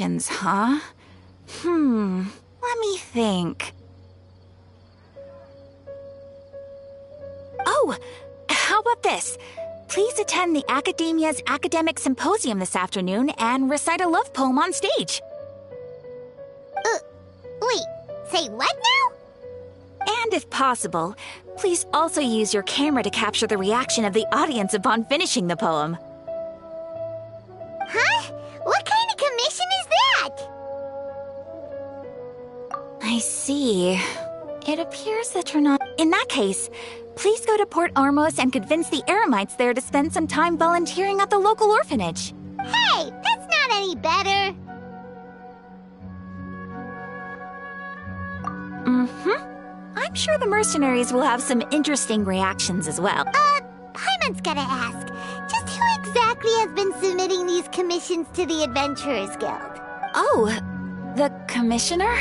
Huh? Let me think. Oh, how about this? Please attend the Academia's Academic Symposium this afternoon and recite a love poem on stage. Wait, say what now? And if possible, please also use your camera to capture the reaction of the audience upon finishing the poem. Huh? What kind of commission is that? I see. It appears that you're not... In that case, please go to Port Armos and convince the Eremites there to spend some time volunteering at the local orphanage. Hey, that's not any better. I'm sure the mercenaries will have some interesting reactions as well. Paimon's gotta ask, just who exactly has been submitting these commissions to the Adventurers Guild? Oh, the commissioner?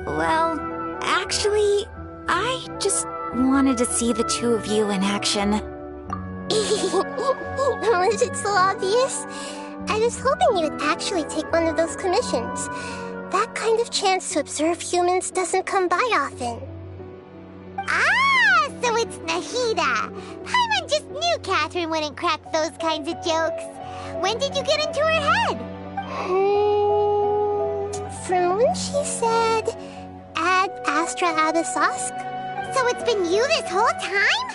Well, actually, I just wanted to see the two of you in action. Was it so obvious? I was hoping you would actually take one of those commissions. That kind of chance to observe humans doesn't come by often. Ah, so it's Nahida. Paimon just knew Catherine wouldn't crack those kinds of jokes. When did you get into her head? From when she said, Ad Astra Abyssosque. So it's been you this whole time?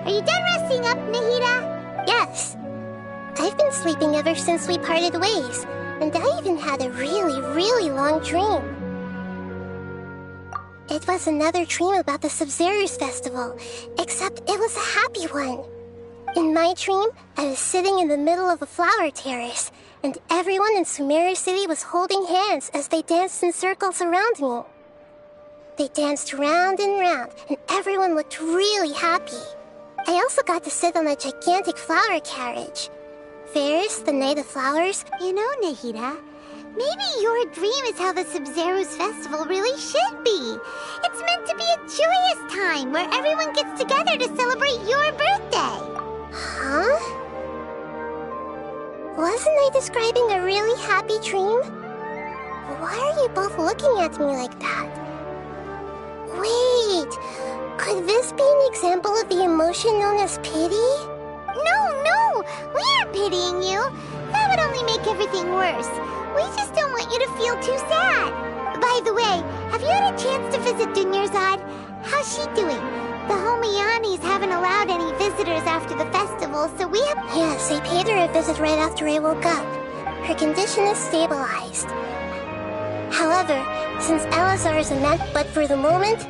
Are you done resting up, Nahida? Yes. I've been sleeping ever since we parted ways. And I even had a really, really long dream. It was another dream about the Sabzeruz festival, except it was a happy one. In my dream, I was sitting in the middle of a flower terrace, and everyone in Sumeru City was holding hands as they danced in circles around me. They danced round and round, and everyone looked really happy. I also got to sit on a gigantic flower carriage. Ferris, the Night of Flowers. You know, Nahida, maybe your dream is how the Sabzeruz festival really should be. It's meant to be a joyous time where everyone gets together to celebrate your birthday. Huh? Wasn't I describing a really happy dream? Why are you both looking at me like that? Wait, could this be an example of the emotion known as pity? No, we aren't pitying you. That would only make everything worse. We just don't want you to feel too sad. By the way, have you had a chance to visit Dunyarzad? How's she doing? The Homianis haven't allowed any visitors after the festival, so we have... Yes, I paid her a visit right after I woke up. Her condition is stabilized. However, since Elazar is a man, but for the moment,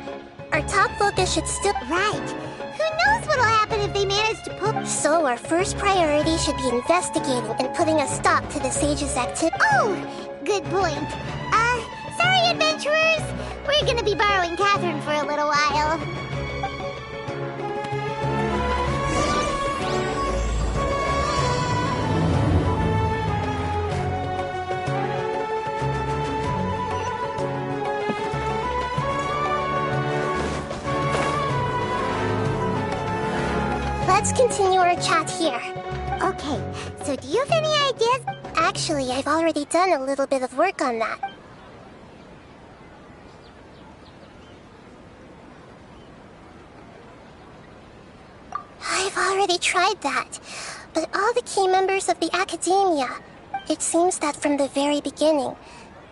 our top focus should still... Right. Who knows what'll happen if they manage to pull... So our first priority should be investigating and putting a stop to the Sage's activity. Oh, good point. Sorry, adventurers. We're gonna be borrowing Catherine for a little while. Let's continue our chat here. Okay, so do you have any ideas? Actually, I've already done a little bit of work on that. I've already tried that, but all the key members of the Academia, it seems that from the very beginning,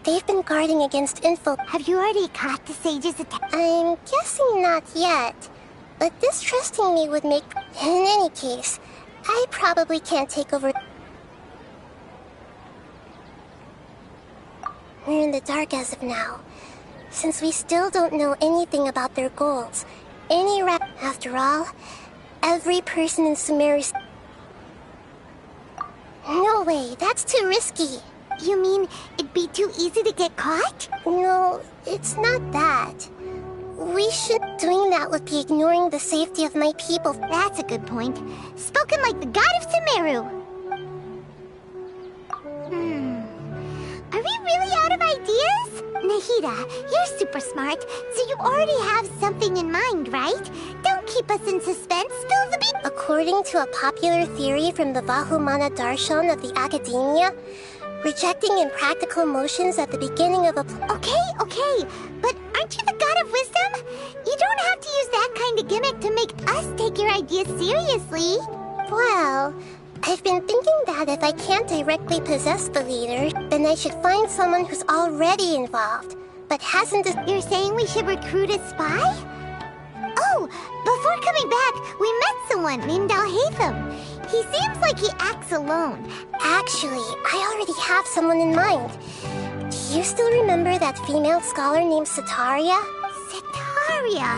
they've been guarding against info. Have you already caught the Sage's attack? I'm guessing not yet. But distrusting me would make... In any case, I probably can't take over... We're in the dark as of now. Since we still don't know anything about their goals, After all, every person in Sumeru... No way, that's too risky. You mean it'd be too easy to get caught? No, it's not that. Doing that would be ignoring the safety of my people. That's a good point. Spoken like the god of Sumeru. Are we really out of ideas? Nahida, you're super smart, so you already have something in mind, right? Don't keep us in suspense. Spill the beans. According to a popular theory from the Vahumana Darshan of the Academia, rejecting impractical motions at the beginning of a Okay, but aren't you the god of wisdom? You don't have to use that kind of gimmick to make us take your ideas seriously. Well, I've been thinking that if I can't directly possess the leader, then I should find someone who's already involved, but hasn't... You're saying we should recruit a spy? Oh, before coming back, we met someone named Alhaitham. He seems like he acts alone. Actually, I already have someone in mind. Do you still remember that female scholar named Setaria? Setaria.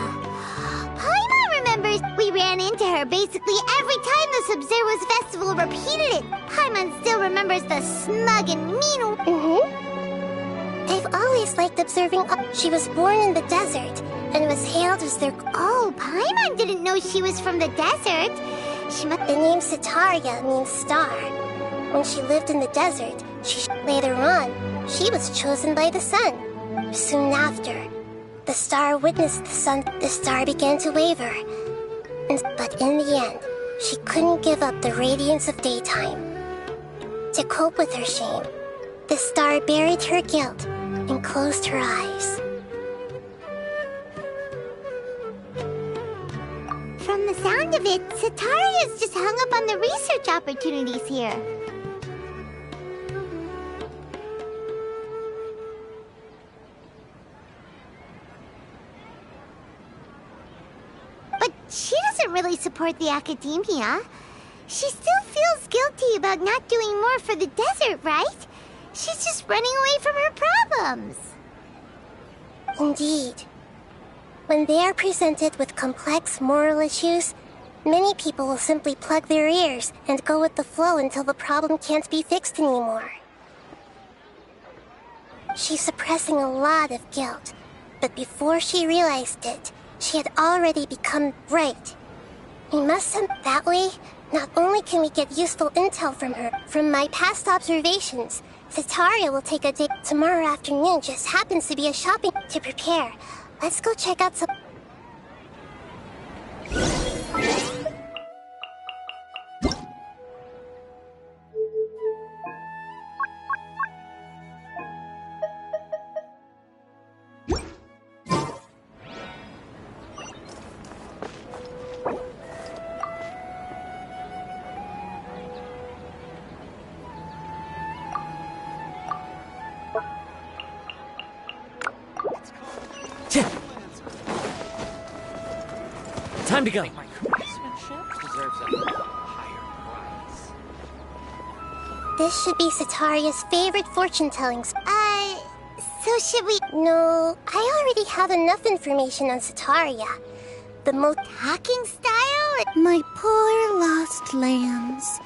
Paimon remembers. We ran into her basically every time the Sub-Zero's festival repeated it. Paimon still remembers the smug and mean... I've always liked observing... She was born in the desert and was hailed as their... Oh, Paimon didn't know she was from the desert. The name Setaria means star. When she lived in the desert, later on, she was chosen by the sun. Soon after, the star witnessed the sun. The star began to waver. But in the end, she couldn't give up the radiance of daytime. To cope with her shame, the star buried her guilt and closed her eyes. From the sound of it, Setaria's just hung up on the research opportunities here. But she doesn't really support the academia. She still feels guilty about not doing more for the desert, right? She's just running away from her problems. Indeed. When they are presented with complex moral issues, many people will simply plug their ears and go with the flow until the problem can't be fixed anymore. She's suppressing a lot of guilt, but before she realized it, she had already become right. We must send that way. Not only can we get useful intel from her, from my past observations, Setaria will take a date tomorrow afternoon. Just happens to be a shopping to prepare. Let's go check out some... Time to go. My craftsmanship deserves a higher price. This should be Setaria's favorite fortune-telling... So should we... No, I already have enough information on Setaria. The most hacking style... My poor lost lambs.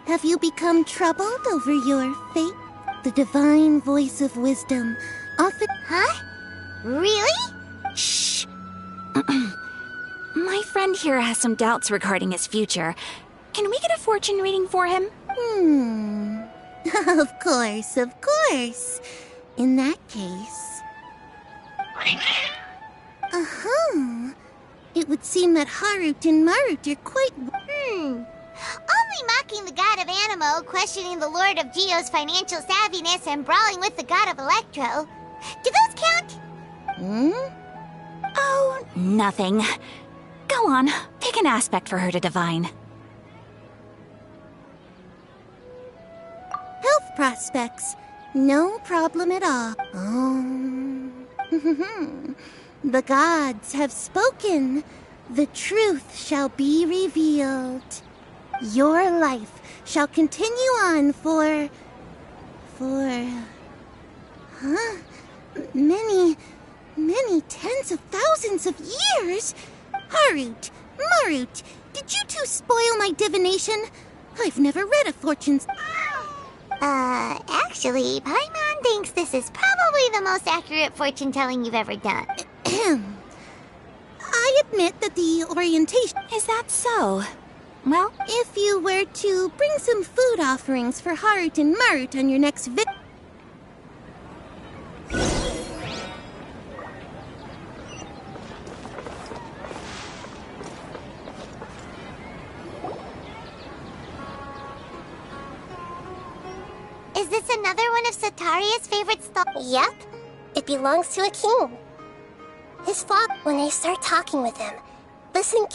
Have you become troubled over your fate? The divine voice of wisdom often... Huh? Really? Shh. My friend here has some doubts regarding his future. Can we get a fortune reading for him? Of course. In that case... It would seem that Harut and Marut are quite... Only mocking the god of Animo, questioning the Lord of Geo's financial savviness, and brawling with the god of Electro. Do those count? Oh, nothing. Go on, pick an aspect for her to divine. Health prospects. No problem at all. The gods have spoken. The truth shall be revealed. Your life shall continue on for... Many tens of thousands of years? Harut, Marut, did you two spoil my divination? I've never read a fortune's... Actually, Paimon thinks this is probably the most accurate fortune-telling you've ever done. I admit that the orientation... Is that so? Well, If you were to bring some food offerings for Harut and Marut on your next visit... Is this another one of Sataria's favorite stalls? Yep. It belongs to a king. His father, when I start talking with him, listen.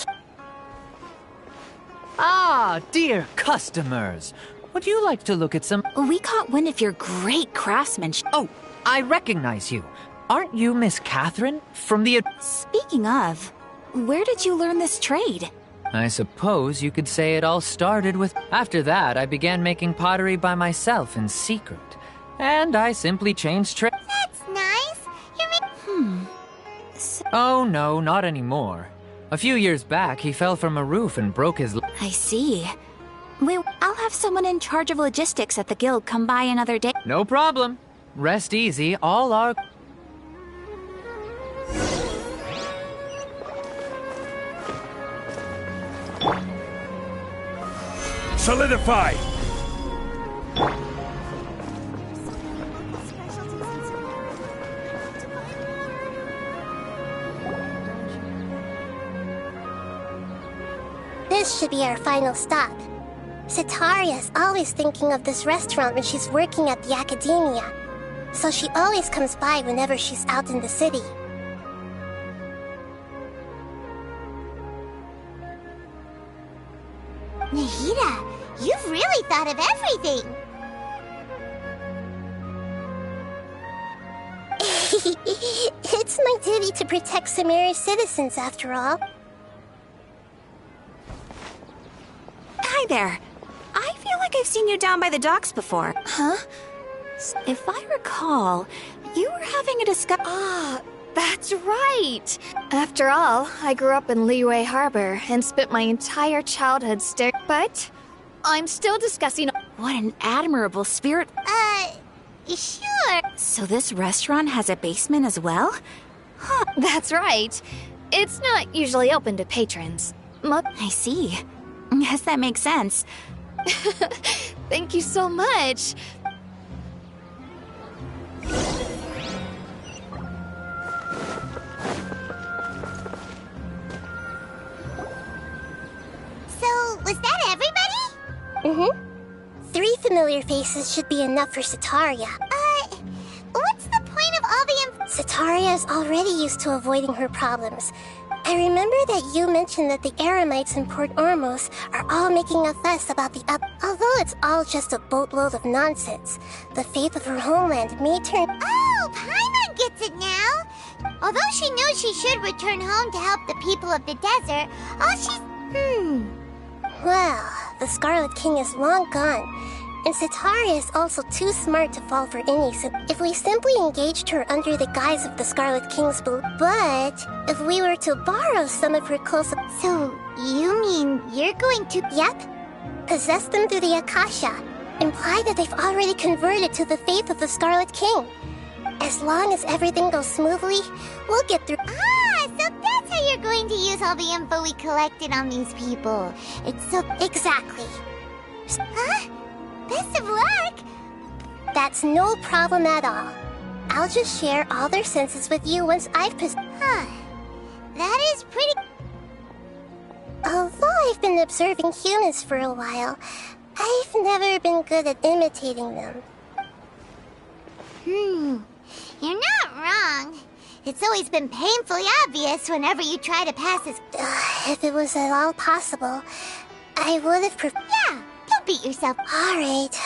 Ah, dear customers. Would you like to look at some... We caught wind of your great craftsmanship. Oh, I recognize you. Aren't you Miss Catherine from the... Speaking of, where did you learn this trade? I suppose you could say it all started with... After that, I began making pottery by myself in secret. And I simply changed trade. That's nice. Oh, no, not anymore. A few years back, he fell from a roof and broke his... I see. I'll have someone in charge of logistics at the guild come by another day. No problem. Rest easy, all our... Solidify! This should be our final stop. Sataria's always thinking of this restaurant when she's working at the academia, so she always comes by whenever she's out in the city. Nahida, you've really thought of everything! It's my duty to protect Samaria's citizens, after all. Hi there. I feel like I've seen you down by the docks before. Huh? If I recall, you were having a discussion. Ah, that's right. After all, I grew up in Liyue Harbor and spent my entire childhood staring. But I'm still discussing. What an admirable spirit. Sure. So this restaurant has a basement as well? Huh. That's right. It's not usually open to patrons. I see. Yes, that makes sense. Thank you so much. So, was that everybody? Mm-hmm. 3 familiar faces should be enough for Sataria. What's the point of all the Sataria is already used to avoiding her problems. I remember that you mentioned that the Eremites in Port Ormos are all making a fuss about the Although it's all just a boatload of nonsense, the fate of her homeland may turn... Oh, Paimon gets it now! Although she knows she should return home to help the people of the desert, all she's... Well, the Scarlet King is long gone, and Sataria is also too smart to fall for any if we simply engaged her under the guise of the Scarlet King's but if we were to borrow some of her close... So, you mean you're going to... Yep. Possess them through the Akasha. Imply that they've already converted to the faith of the Scarlet King. As long as everything goes smoothly, we'll get through... Ah, so that's how you're going to use all the info we collected on these people. It's so... Exactly. Huh? Best of luck! That's no problem at all. I'll just share all their senses with you once I've Huh. That is pretty... Although I've been observing humans for a while, I've never been good at imitating them. You're not wrong. It's always been painfully obvious whenever you try to pass as... if it was at all possible, I would have Yeah, don't beat yourself. All right.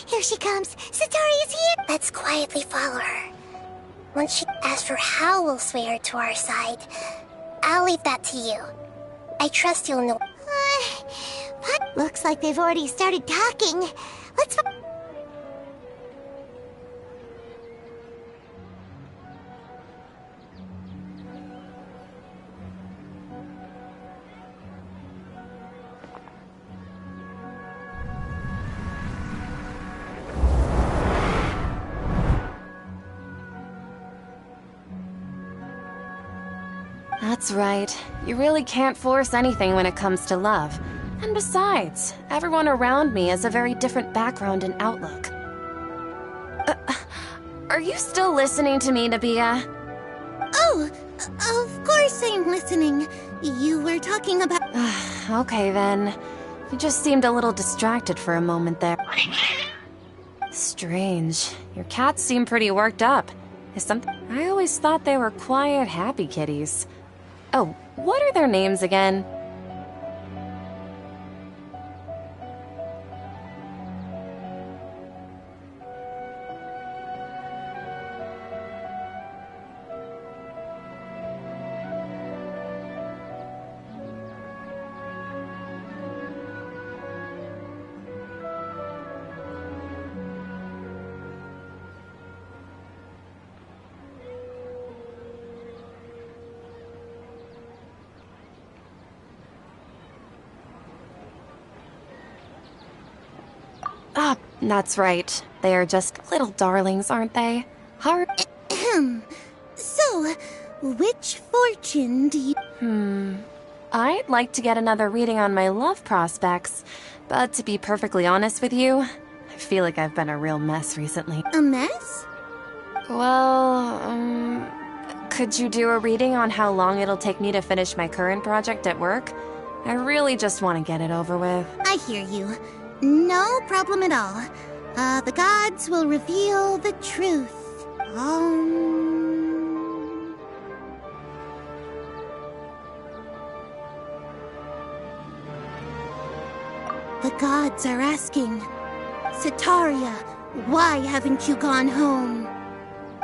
Here she comes. Satari is here. Let's quietly follow her. Once she asks for how we'll sway her to our side, I'll leave that to you. I trust you'll know. What? Looks like they've already started talking. Let's... That's right. You really can't force anything when it comes to love. And besides, everyone around me has a very different background and outlook. Are you still listening to me, Nabiya? Oh, of course I'm listening. You were talking about... Okay then. You just seemed a little distracted for a moment there. Strange. Your cats seem pretty worked up. Is something... I always thought they were quiet, happy kitties. Oh, what are their names again? Ah, that's right. They are just little darlings, aren't they? So, which fortune do you... I'd like to get another reading on my love prospects, but to be perfectly honest with you, I feel like I've been a real mess recently. A mess? Well, could you do a reading on how long it'll take me to finish my current project at work? I really just want to get it over with. I hear you. No problem at all. The gods will reveal the truth. The gods are asking, Setaria, why haven't you gone home?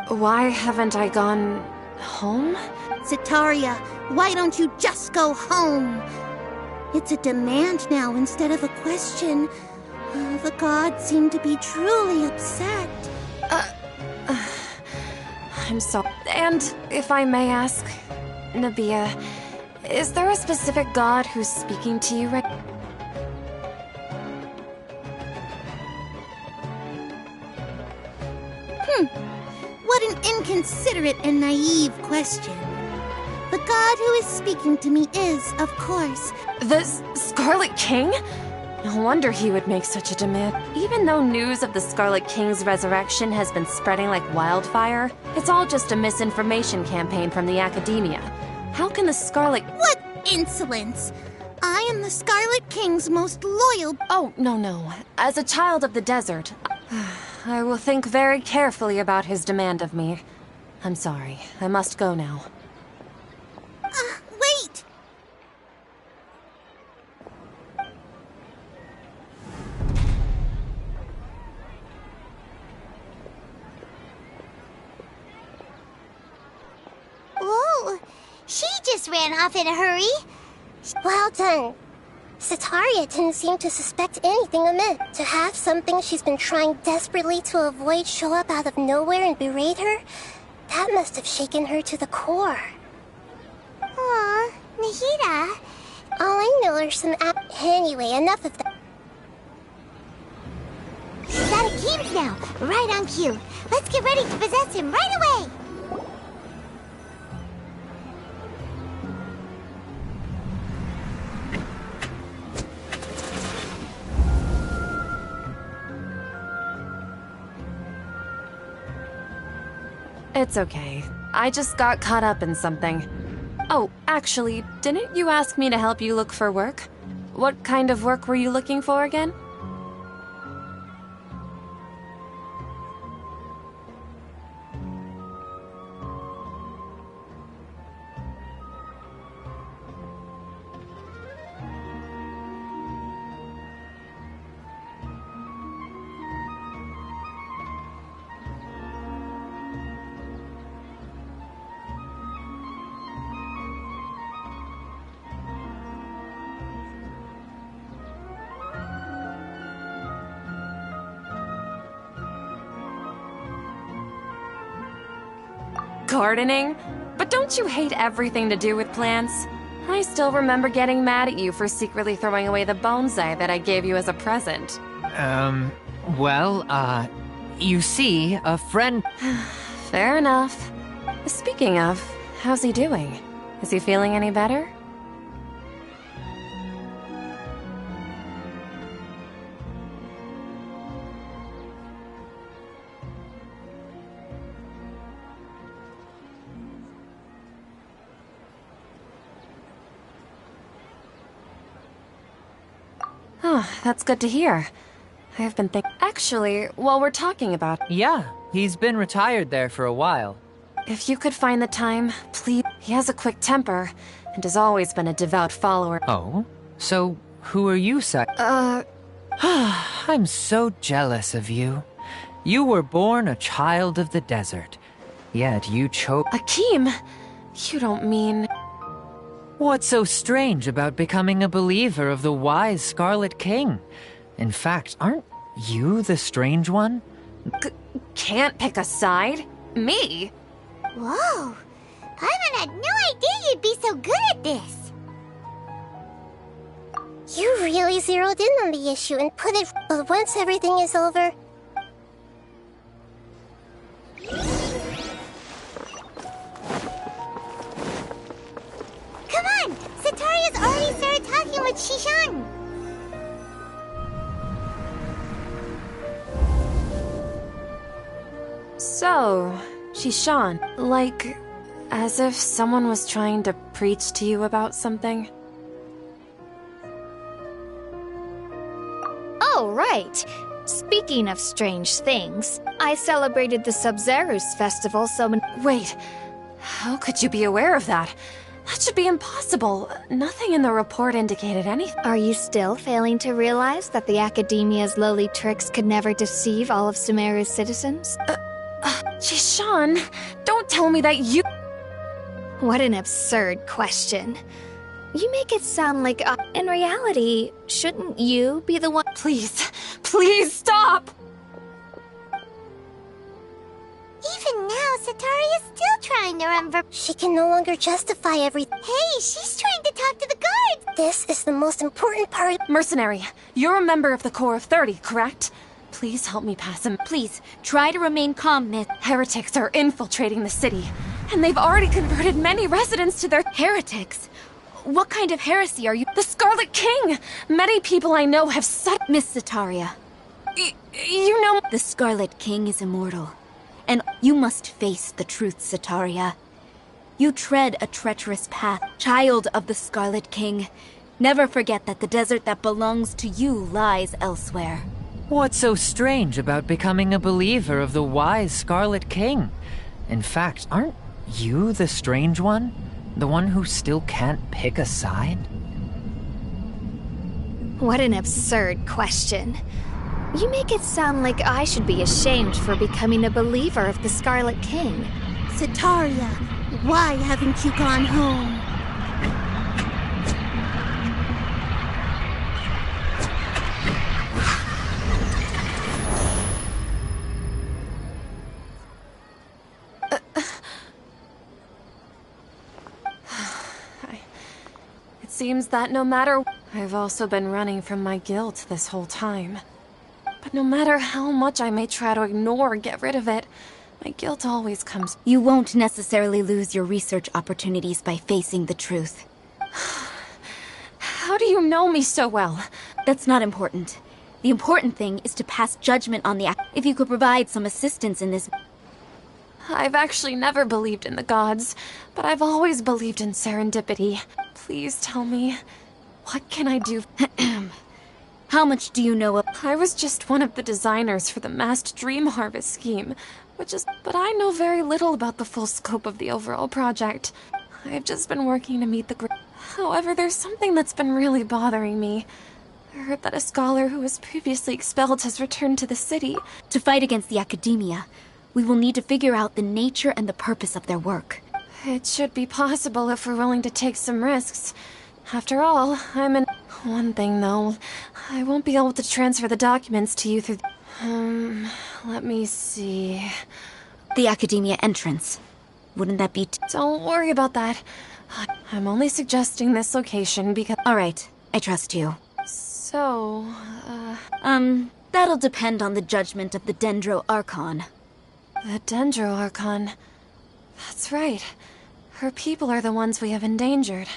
Why haven't I gone home? Setaria, why don't you just go home? It's a demand now instead of a question. The gods seem to be truly upset. I'm sorry. And if I may ask, Nabiya, is there a specific god who's speaking to you right now? What an inconsiderate and naive question. The god who is speaking to me is, of course, The Scarlet King? No wonder he would make such a demand. Even though news of the Scarlet King's resurrection has been spreading like wildfire, it's all just a misinformation campaign from the academia. How can the Scarlet... What insolence! I am the Scarlet King's most loyal... Oh, no. As a child of the desert, I will think very carefully about his demand of me. I'm sorry. I must go now. Wait! Whoa! She just ran off in a hurry. Well done. Setaria didn't seem to suspect anything amiss. To have something she's been trying desperately to avoid show up out of nowhere and berate her, that must have shaken her to the core. Aw, Nahida. All I know are some Anyway, enough of that. She's out of games now. Right on cue. Let's get ready to possess him right away. It's okay. I just got caught up in something. Oh, actually, didn't you ask me to help you look for work? What kind of work were you looking for again? Gardening? But don't you hate everything to do with plants? I still remember getting mad at you for secretly throwing away the bonsai that I gave you as a present. You see, a friend... Fair enough. Speaking of, how's he doing? Is he feeling any better? Oh, that's good to hear. I've been Actually, while we're talking about... Yeah, he's been retired there for a while. If you could find the time, please... He has a quick temper, and has always been a devout follower. Oh? So, who are you, I'm so jealous of you. You were born a child of the desert, yet you chose... Akeem! You don't mean... What's so strange about becoming a believer of the wise Scarlet King? In fact, aren't you the strange one? Can't pick a side? Me? Whoa! Paimon had no idea you'd be so good at this! You really zeroed in on the issue and put it... But once everything is over... Come on! Setaria's already started talking with Shishan! So, Shishan, like, as if someone was trying to preach to you about something? Oh, right. Speaking of strange things, I celebrated the Sub-Zerus festival so many... Wait, how could you be aware of that? That should be impossible. Nothing in the report indicated anything. Are you still failing to realize that the Academia's lowly tricks could never deceive all of Sumeru's citizens? Shishan, don't tell me that you... What an absurd question. You make it sound like, in reality, shouldn't you be the one— Please, please stop! Even now, Setaria's still trying to remember. She can no longer justify everything. Hey, she's trying to talk to the guards! This is the most important part. Mercenary, you're a member of the Corps of 30, correct? Please help me pass him. Please, try to remain calm, Myth. Heretics are infiltrating the city, and they've already converted many residents to their— Heretics? What kind of heresy are you— The Scarlet King! Many people I know have Miss Setaria. You know— The Scarlet King is immortal, and you must face the truth, Setaria. You tread a treacherous path, child of the Scarlet King. Never forget that the desert that belongs to you lies elsewhere. What's so strange about becoming a believer of the wise Scarlet King? In fact, aren't you the strange one? The one who still can't pick a side? What an absurd question. You make it sound like I should be ashamed for becoming a believer of the Scarlet King. Setaria, why haven't you gone home? It seems that no matter— I've also been running from my guilt this whole time. But no matter how much I may try to ignore or get rid of it, my guilt always comes— You won't necessarily lose your research opportunities by facing the truth. How do you know me so well? That's not important. The important thing is to pass judgment on the If you could provide some assistance in this— I've actually never believed in the gods, but I've always believed in serendipity. Please tell me, what can I do? How much do you know of— I was just one of the designers for the massed dream harvest scheme, but I know very little about the full scope of the overall project. I've just been working to meet the However, there's something that's been really bothering me. I heard that a scholar who was previously expelled has returned to the city. To fight against the Academia, we will need to figure out the nature and the purpose of their work. It should be possible if we're willing to take some risks. After all, I'm in— One thing, though. I won't be able to transfer the documents to you through— let me see— The Academia entrance. Wouldn't that be Don't worry about that. I'm only suggesting this location because... Alright, I trust you. So, That'll depend on the judgment of the Dendro Archon. the Dendro Archon. That's right. Her people are the ones we have endangered.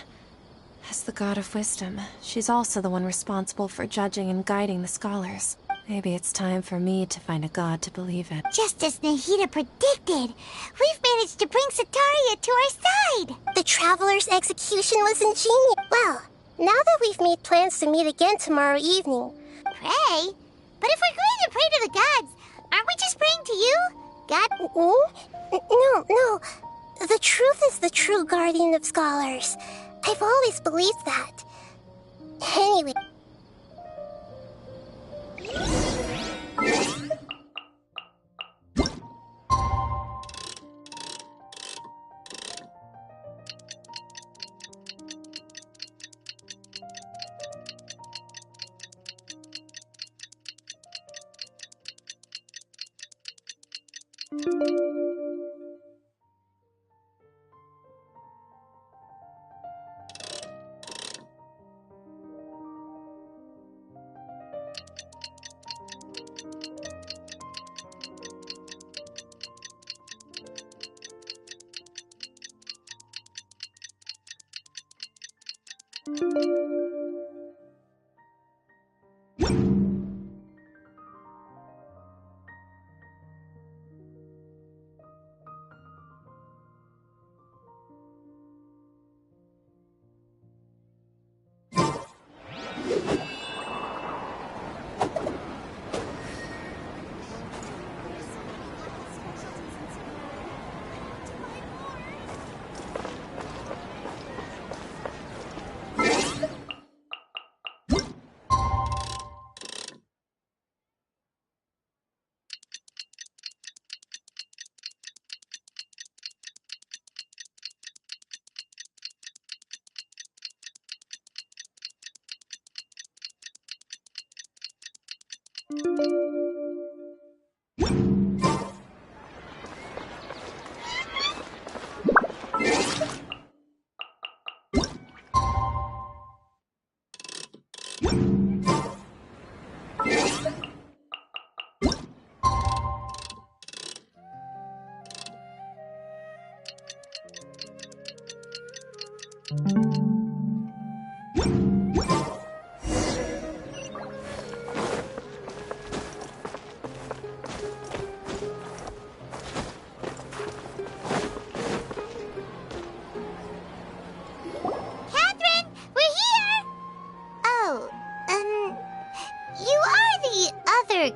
As the God of Wisdom, she's also the one responsible for judging and guiding the scholars. Maybe it's time for me to find a god to believe in. Just as Nahida predicted, we've managed to bring Sataria to our side. The Traveler's execution was ingenious. Well, now that we've made plans to meet again tomorrow evening. Pray? But if we're going to pray to the gods, aren't we just praying to you? God? No. The truth is the true guardian of scholars. I've always believed that. Anyway.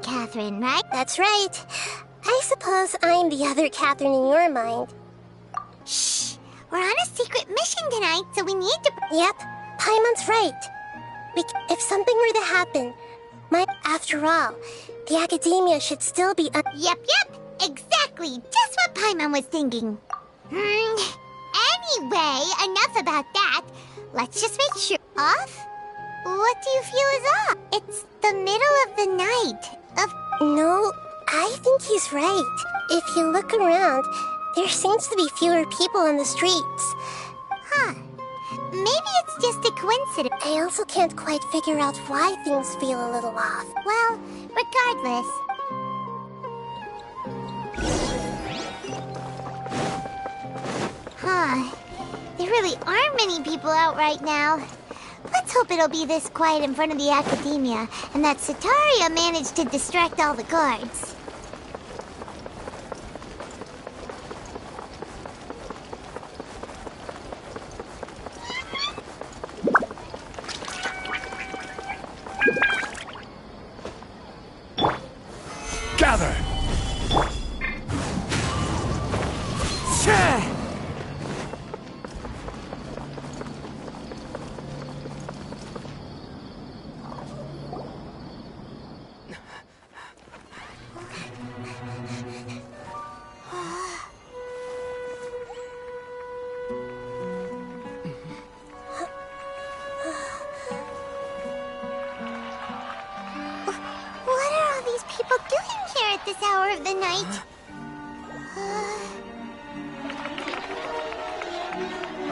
Catherine, right? That's right. I suppose I'm the other Catherine in your mind. Shh! We're on a secret mission tonight, so we need to... Yep, Paimon's right. If something were to happen, after all, the Academia should still be Yep, exactly. Just what Paimon was thinking. Anyway, enough about that. Let's just make sure... Off? What do you feel is off? It's the middle of the night. No, I think he's right. If you look around, there seems to be fewer people on the streets. Huh. Maybe it's just a coincidence. I also can't quite figure out why things feel a little off. Well, regardless. There really aren't many people out right now. Let's hope it'll be this quiet in front of the Academia, and that Sataria managed to distract all the guards. Gather! This hour of the night.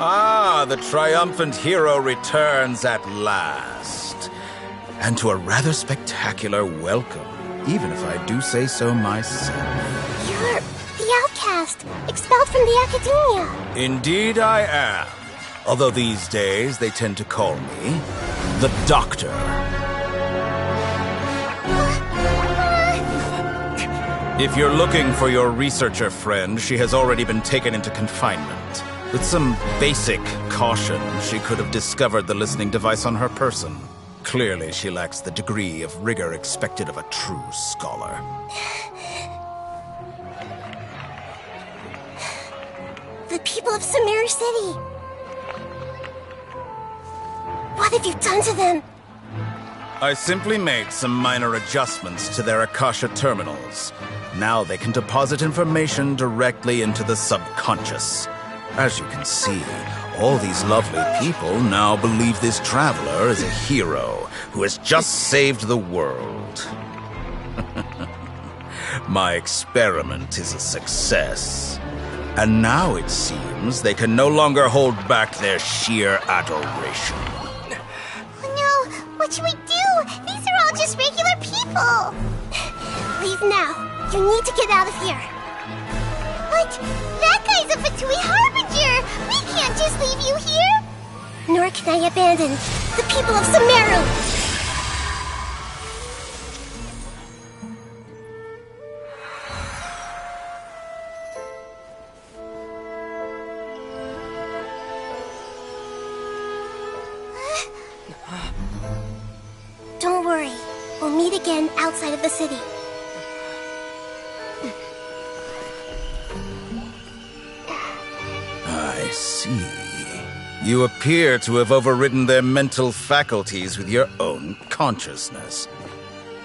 Ah, the triumphant hero returns at last. And to a rather spectacular welcome, even if I do say so myself. You're the outcast, expelled from the academia. Indeed I am. Although these days they tend to call me the Doctor. If you're looking for your researcher friend, she has already been taken into confinement. With some basic caution, she could have discovered the listening device on her person. Clearly, she lacks the degree of rigor expected of a true scholar. The people of Sumeru City. What have you done to them? I simply made some minor adjustments to their Akasha terminals. Now they can deposit information directly into the subconscious. As you can see, all these lovely people now believe this traveler is a hero who has just saved the world. My experiment is a success. And now it seems they can no longer hold back their sheer adoration. No, what should we do? These are all just regular people. Leave now. You need to get out of here. But that guy's a Fatui Harbinger. We can't just leave you here. Nor can I abandon the people of Sumeru. Don't worry. We'll meet again outside of the city. I see. You appear to have overridden their mental faculties with your own consciousness.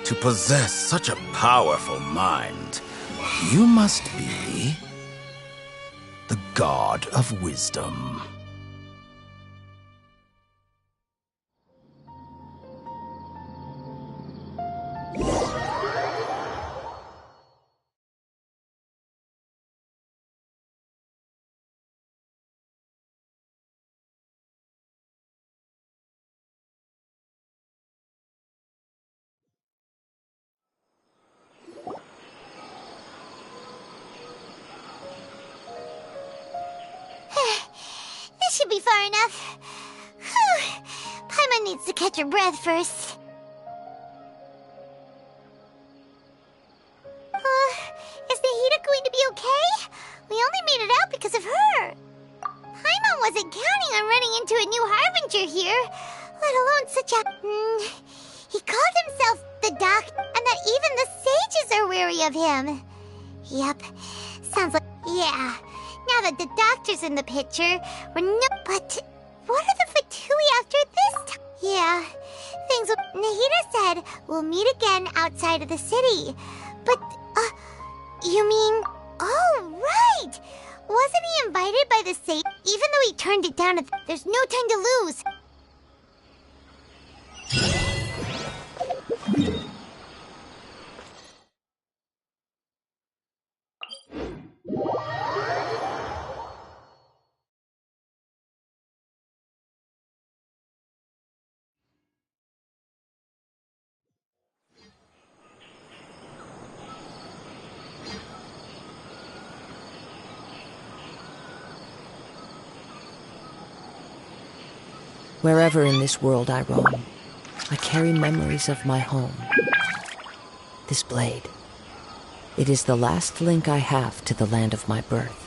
To possess such a powerful mind, you must be the God of Wisdom. This should be far enough. Whew. Paimon needs to catch her breath first. Is Nahida going to be okay? We only made it out because of her. Paimon wasn't counting on running into a new Harbinger here, let alone such a... He called himself the Doc, and that even the sages are wary of him. Yep, sounds like... Yeah, now that the Doctor's in the picture, we're no... But what are the Fatui after this time? Yeah, things... Nahida said we'll meet again outside of the city. But, you mean... Oh, right! Wasn't he invited by the sage? Even though he turned it down, there's no time to lose. Wherever in this world I roam, I carry memories of my home. This blade, it is the last link I have to the land of my birth.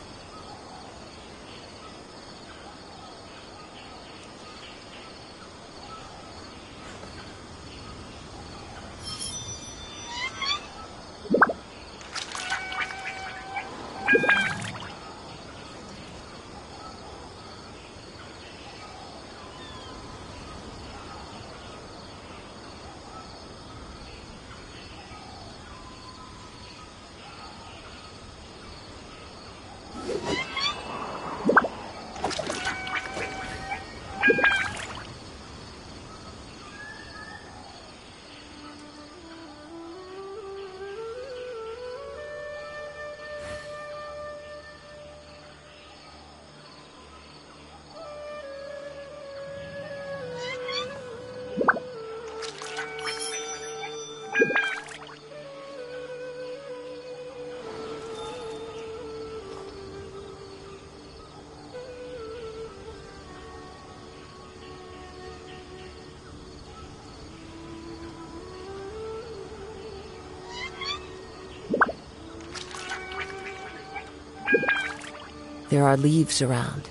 There are leaves around,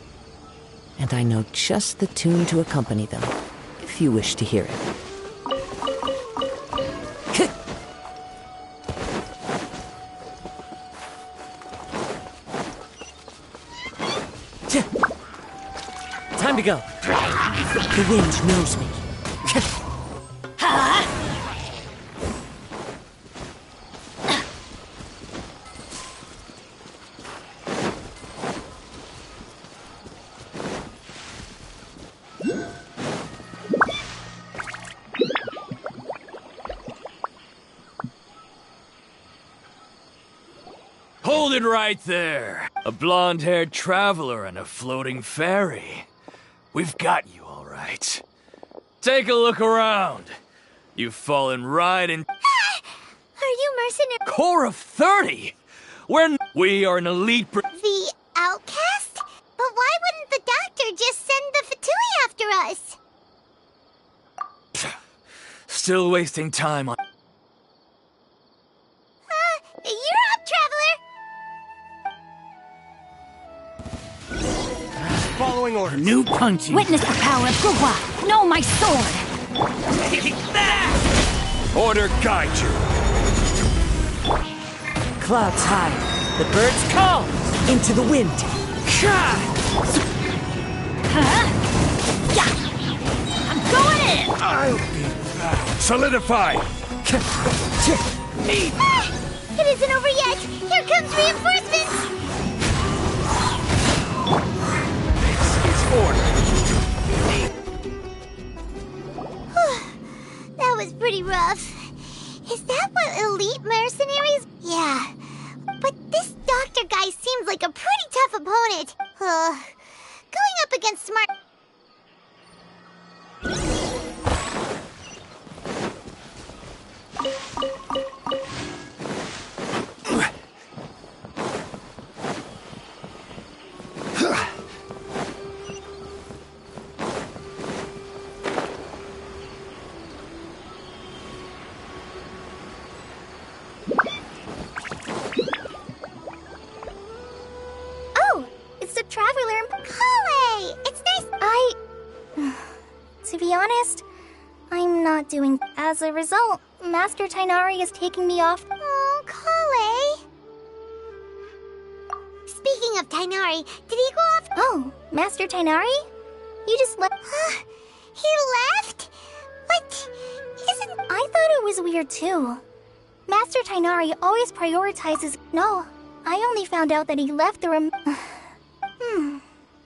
and I know just the tune to accompany them, if you wish to hear it. Time to go. The wind knows me. Hold it right there. A blonde-haired traveler and a floating fairy. We've got you all right. Take a look around. You've fallen right in... Are you mercenary? Core of 30? We are an elite... The outcast? But why wouldn't the doctor just send the Fatui after us? Still wasting time on... You're up, traveler! Following orders. New punching. Witness the power of Guhua. Know my sword. Take that! Order guide you. Clouds high, the birds call, into the wind. Huh? Yeah. I'm going in. I'll be back. Solidify! It isn't over yet! Here comes reinforcements! This is order. That was pretty rough. Is that what elite mercenaries? Yeah. But this doctor guy seems like a pretty tough opponent. Going up against smart... Oh, it's the traveler. Kale! It's nice. To be honest, I'm not doing... As a result, Master Tighnari is taking me off... Oh, Kale! Speaking of Tighnari, did he go off... Oh, Master Tighnari? You just left... He left? But... Isn't... I thought it was weird, too. Master Tighnari always prioritizes... No, I only found out that he left the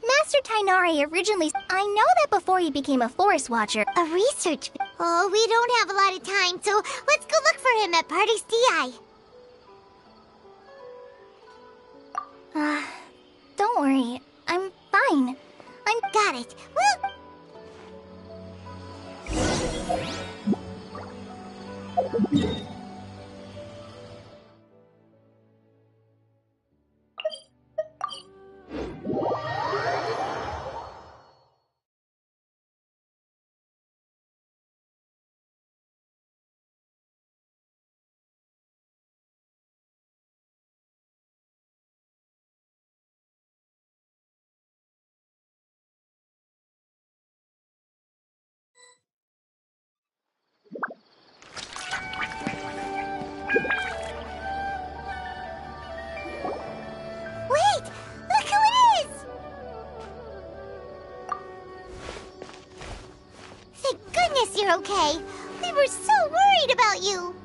Master Tighnari originally... I know that before he became a Forest Watcher. A research... Oh, we don't have a lot of time, so let's go look for him at Party's DI. Don't worry. I'm fine. I'm... Got it. Wait! Look who it is! Thank goodness you're okay. We were so worried about you.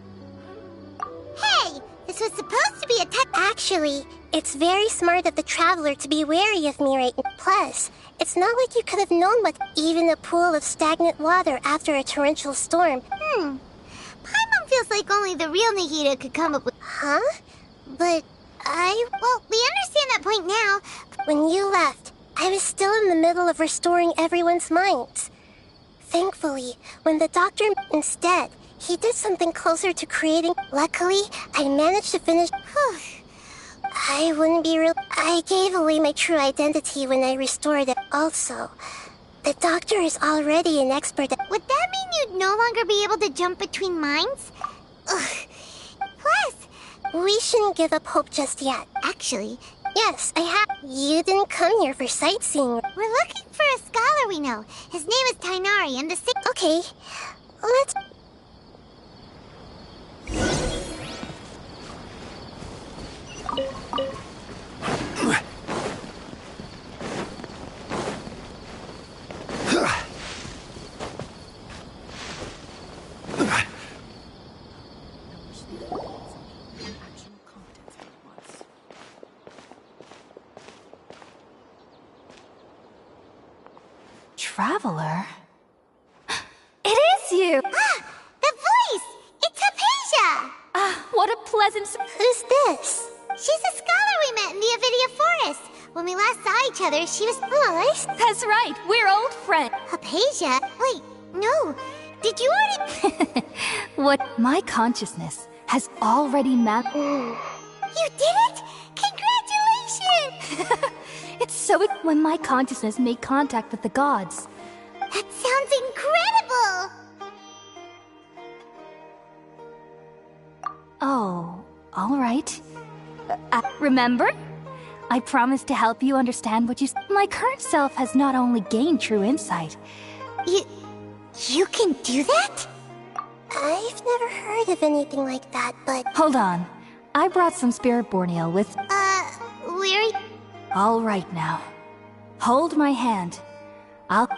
Hey! This was supposed to be a Actually, it's very smart of the traveler to be wary of me right now. Plus, it's not like you could have known what even a pool of stagnant water after a torrential storm. Paimon feels like only the real Nahida could come up with... Huh? But well, we understand that point now. When you left, I was still in the middle of restoring everyone's minds. Thankfully, when the doctor... Instead, he did something closer to creating. Luckily, I managed to finish. I wouldn't be real. I gave away my true identity when I restored it. Also, the doctor is already an expert. Would that mean you'd no longer be able to jump between minds? Plus, we shouldn't give up hope just yet. Actually, yes, I have. You didn't come here for sightseeing. We're looking for a scholar we know. His name is Tainari, and the sick. Okay, let's. Traveler? It is you! The voice! It's Hypatia! What a pleasant... Who's this? She's a scholar we met in the Avidia Forest. When we last saw each other, she was... That's right, we're old friends. Hypatia? Wait, no. Did you already... What? My consciousness has already mapped... You did it? Congratulations! It's so... When my consciousness made contact with the gods. That sounds incredible! Oh, all right. Remember? I promised to help you understand what you... My current self has not only gained true insight... You can do that? I've never heard of anything like that, but... Hold on. I brought some spirit borneo with... Weary? All right now. Hold my hand. I'll...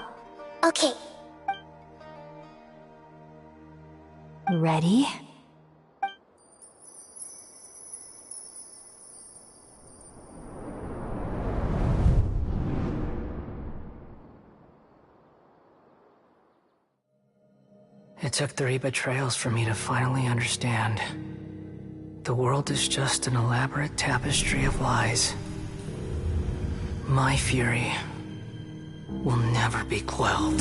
Okay. Ready? It took 3 betrayals for me to finally understand. The world is just an elaborate tapestry of lies. My fury will never be quelled.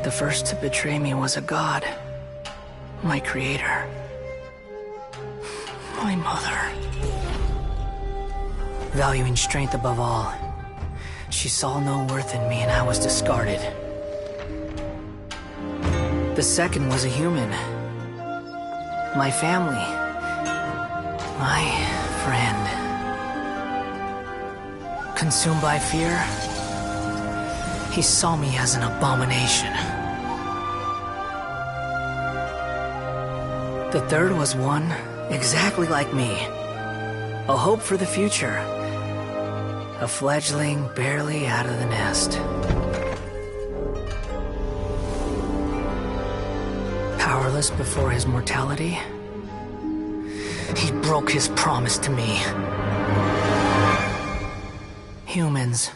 The first to betray me was a god. My creator. My mother. Valuing strength above all, she saw no worth in me and I was discarded. The second was a human. My family. My friend. Consumed by fear, he saw me as an abomination. The third was one exactly like me. A hope for the future. A fledgling barely out of the nest. Powerless before his mortality, he broke his promise to me. Humans,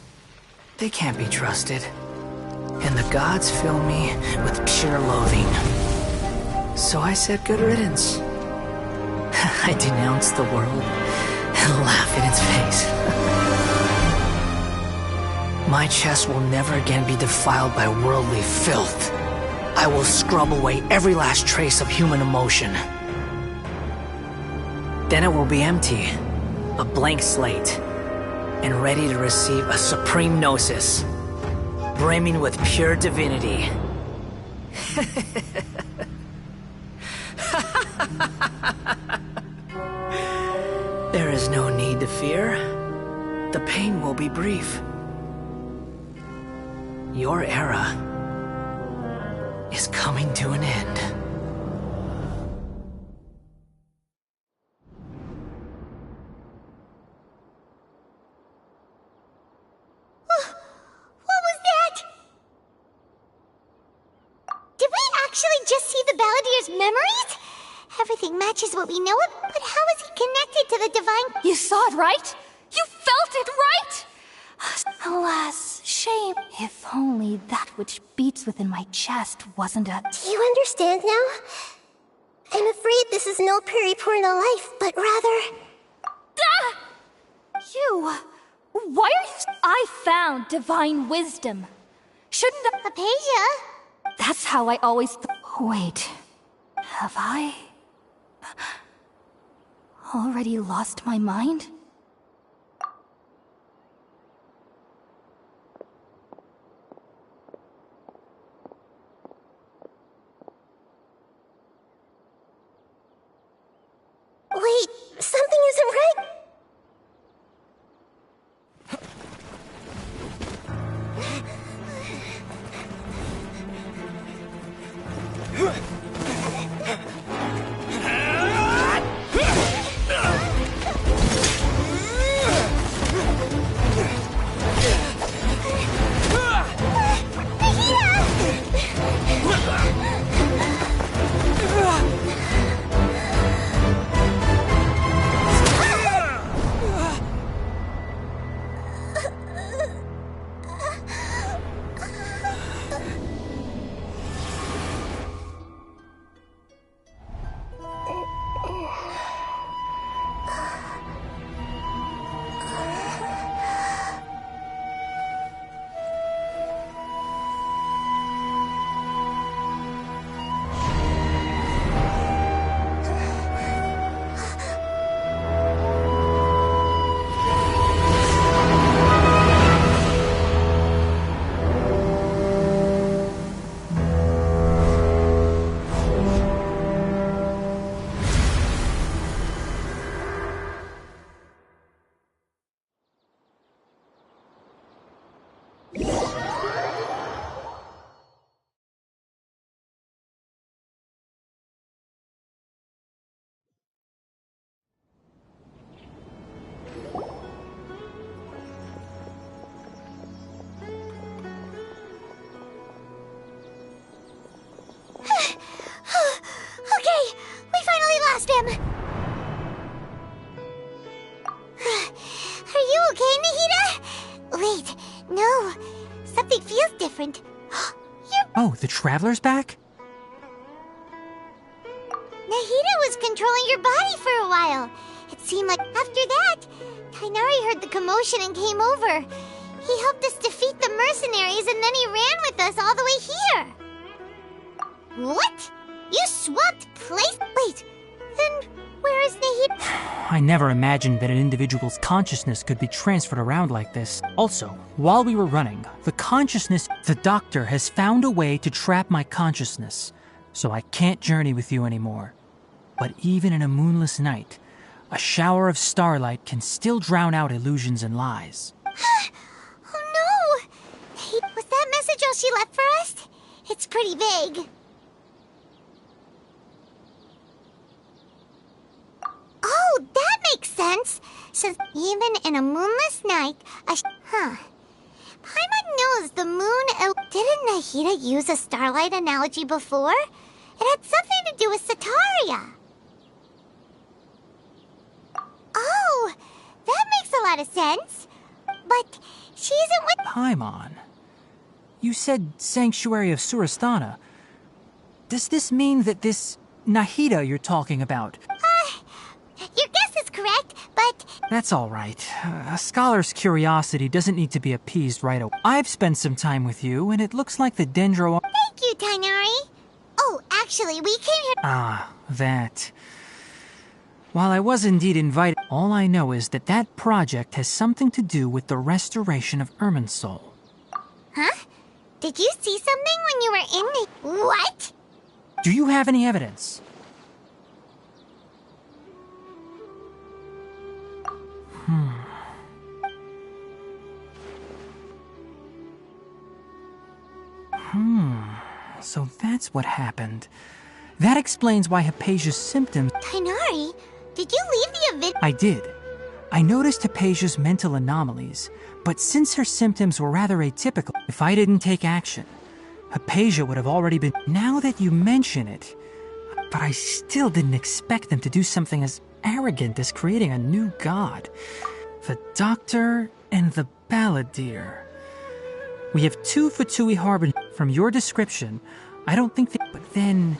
they can't be trusted. And the gods fill me with pure loathing. So I said good riddance. I denounced the world and laughed in its face. My chest will never again be defiled by worldly filth. I will scrub away every last trace of human emotion. Then it will be empty, a blank slate, and ready to receive a supreme gnosis, brimming with pure divinity. There is no need to fear. The pain will be brief. Your era is coming to an end. What was that? Did we actually just see the Balladeer's memories? Everything matches what we know of, but how is he connected to the divine... You saw it, right? You felt it, right? Alas, shame. If only that which beats within my chest wasn't a... Do you understand now? I'm afraid this is no Periporno life, but rather... Ah! You... Why are you... I found divine wisdom. Shouldn't I? Hypatia? That's how I always Wait. Have I already lost my mind? Wait, something isn't right. Okay, we finally lost him. Are you okay, Nahida? Wait, no. Something feels different. Oh, the Traveler's back? Nahida was controlling your body for a while. It seemed like after that, Tighnari heard the commotion and came over. He helped us defeat the mercenaries and then he ran with us all the way here. What? You swapped place? Wait, then where is Nahida? I never imagined that an individual's consciousness could be transferred around like this. Also, while we were running, the doctor has found a way to trap my consciousness, so I can't journey with you anymore. But even in a moonless night, a shower of starlight can still drown out illusions and lies. Oh no! Was that message all she left for us? It's pretty vague. Oh, that makes sense. Since even in a moonless night, Paimon knows the moon. Didn't Nahida use a starlight analogy before? It had something to do with Setaria. Oh, that makes a lot of sense. But she isn't with Paimon, you said Sanctuary of Surasthana. Does this mean that this Nahida you're talking about? Your guess is correct, but... That's all right. A scholar's curiosity doesn't need to be appeased right away. I've spent some time with you, and it looks like the Dendro... Thank you, Tighnari. Oh, actually, we came here... Ah, that. While I was indeed invited, all I know is that that project has something to do with the restoration of Irminsul. Huh? Did you see something when you were in the... What? Do you have any evidence? So that's what happened. That explains why Hypatia's symptoms... Tighnari, did you leave the event? I did. I noticed Hypatia's mental anomalies, but since her symptoms were rather atypical, if I didn't take action, Hypatia would have already been... Now that you mention it, but I still didn't expect them to do something as arrogant as creating a new god. The Doctor and the Balladeer. We have two Fatui Harbin. From your description, I don't think that... But then...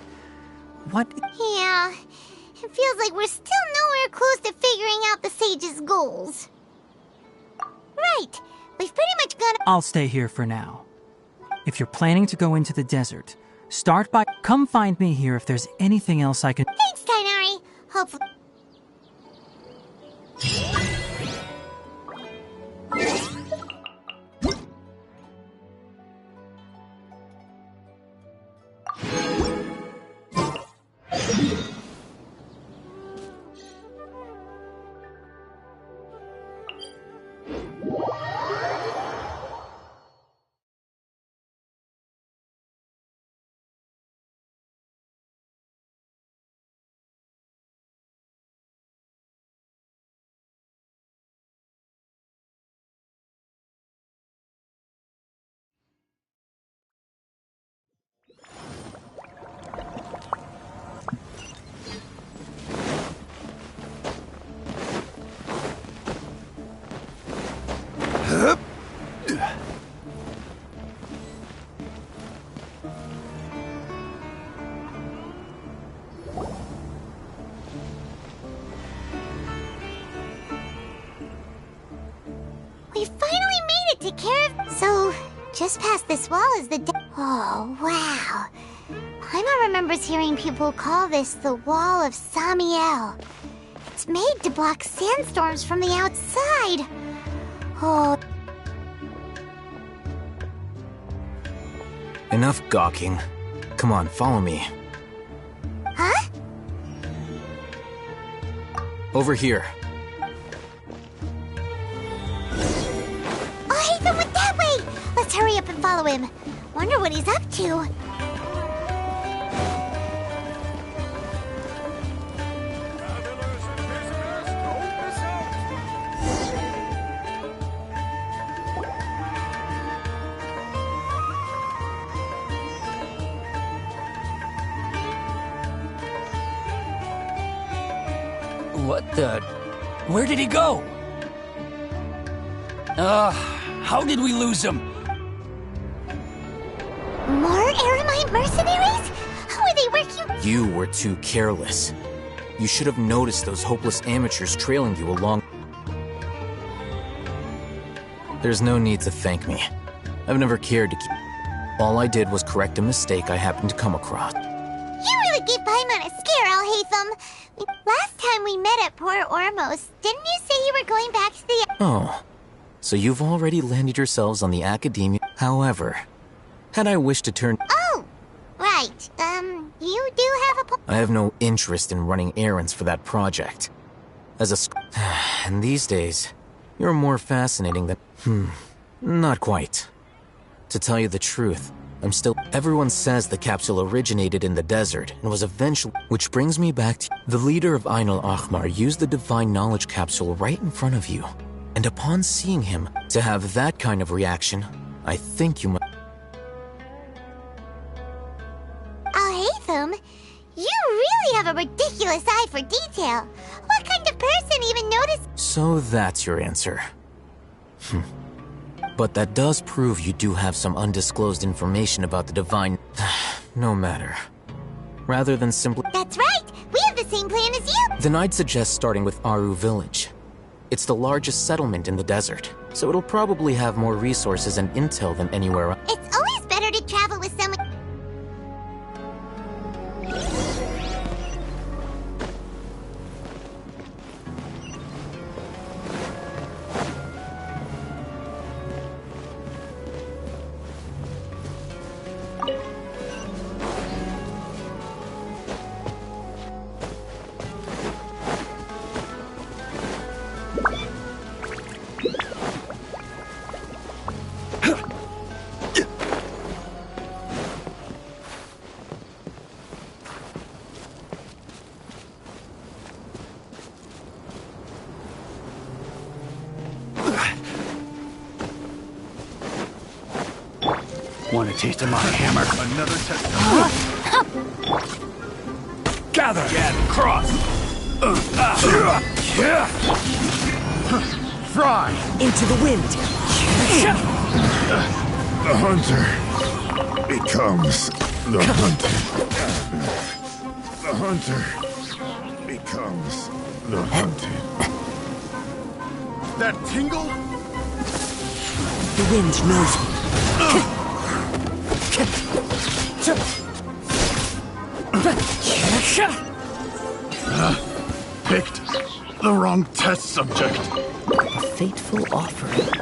What? Yeah, it feels like we're still nowhere close to figuring out the Sage's goals. Right, we've pretty much got... I'll stay here for now. If you're planning to go into the desert, start by come find me here if there's anything else I can. Thanks, Tighnari. Hopefully. We finally made it to Caravan. So, just past this wall is the. Oh, wow. Paimon remembers hearing people call this the Wall of Samiel. It's made to block sandstorms from the outside. Oh. Enough gawking. Come on, follow me. Huh? Over here. Oh, Haytham went that way! Let's hurry up and follow him. Wonder what he's up to. What the... Where did he go? How did we lose him? More Eremite mercenaries? How are they working? You were too careless. You should have noticed those hopeless amateurs trailing you along. There's no need to thank me. I've never cared to keep... All I did was correct a mistake I happened to come across. You really gave Paimon a scare, Al Haytham. Last time we met at Port Ormos, didn't you say you were going back to the... Oh, so you've already landed yourselves on the Academia. However, had I wished to turn... Oh, right. You do have a... I have no interest in running errands for that project. As a and these days, you're more fascinating than... Not quite. To tell you the truth, I'm still... Everyone says the capsule originated in the desert and was eventually... Which brings me back to... The leader of Ain al-Ahmar used the Divine Knowledge capsule right in front of you. And upon seeing him, to have that kind of reaction, I think you must... Al Haytham, you really have a ridiculous eye for detail. What kind of person even noticed... So that's your answer. But that does prove you do have some undisclosed information about the Divine... No matter. Rather than simply... That's right! We have the same plan as you! Then I'd suggest starting with Aru Village. It's the largest settlement in the desert, so it'll probably have more resources and intel than anywhere else. It's always better to travel with someone... Want a taste of my hammer? Another test. Gather! Cross! Fry! Into the wind! The hunter becomes the hunted. The hunter becomes the hunted. That tingle? The wind knows me. Picked the wrong test subject. A fateful offering.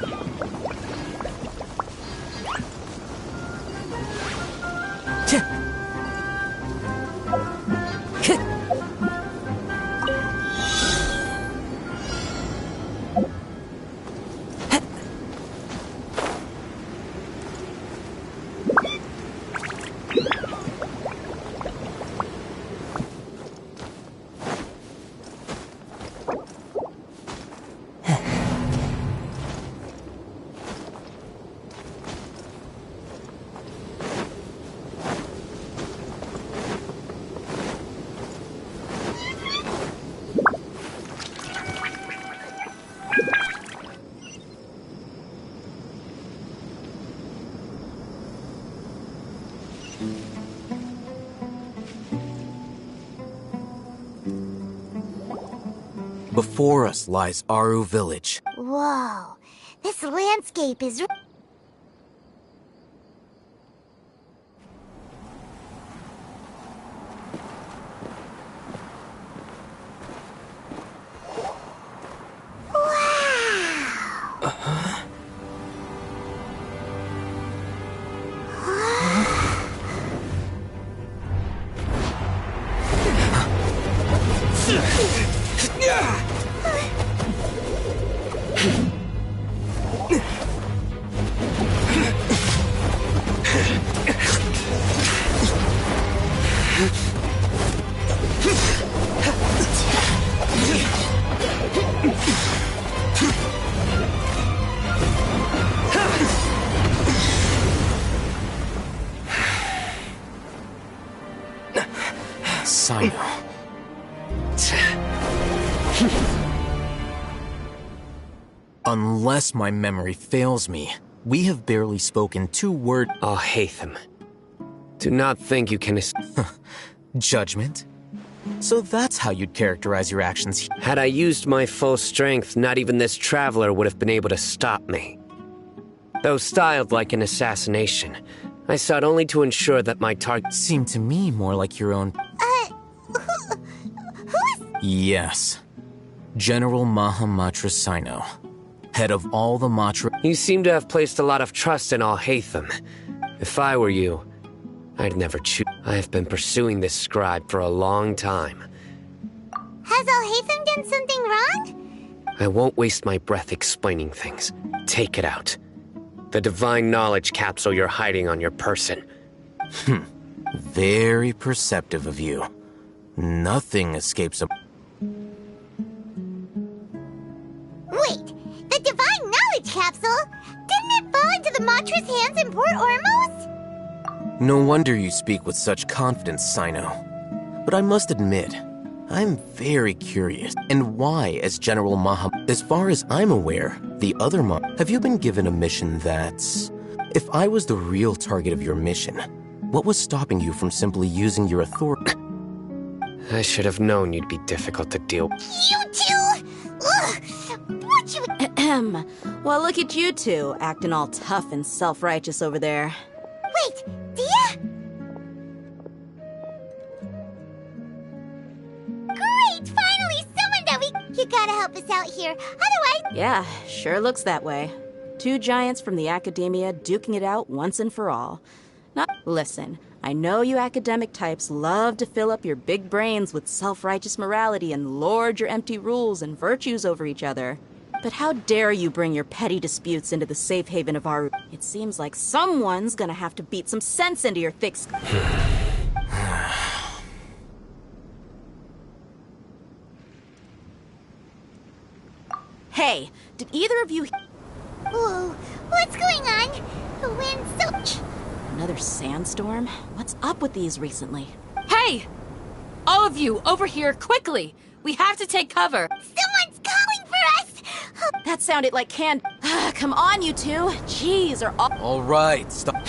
Before us lies Aru Village. Whoa, this landscape is... Cyno. Unless my memory fails me, we have barely spoken 2 words. Oh, Haytham. Do not think you can... Judgment? So that's how you'd characterize your actions. Had I used my full strength, not even this traveler would have been able to stop me. Though styled like an assassination, I sought only to ensure that my target... Seemed to me more like your own... Yes. General Mahamatra Cyno. Head of all the Matra... You seem to have placed a lot of trust in Alhaitham. If I were you, I'd never choose. I have been pursuing this scribe for a long time. Has Alhaitham done something wrong? I won't waste my breath explaining things. Take it out. The divine knowledge capsule you're hiding on your person. Very perceptive of you. Nothing escapes a... Wait, the divine knowledge capsule? Didn't it fall into the Matra's hands in Port Ormos? No wonder you speak with such confidence, Cyno. But I must admit, I'm very curious. And why, as General Maham... As far as I'm aware, the other Have you been given a mission that's... If I was the real target of your mission, what was stopping you from simply using your authority? I should have known you'd be difficult to deal with. You two! Ugh! What you... Ahem. Well, look at you two, acting all tough and self-righteous over there. Wait, Dia? Great! Finally, someone that we... You gotta help us out here. Otherwise... Yeah, sure looks that way. 2 giants from the academia duking it out once and for all. Now, listen, I know you academic types love to fill up your big brains with self-righteous morality and lord your empty rules and virtues over each other. But how dare you bring your petty disputes into the safe haven of Aru? It seems like someone's gonna have to beat some sense into your thick skull. Hey, did either of you... Whoa, what's going on? The wind's so... Another sandstorm? What's up with these recently? Hey! All of you, over here, quickly! We have to take cover! Someone's calling for us! That sounded like Come on, you two! Jeez, are all... All right, stop.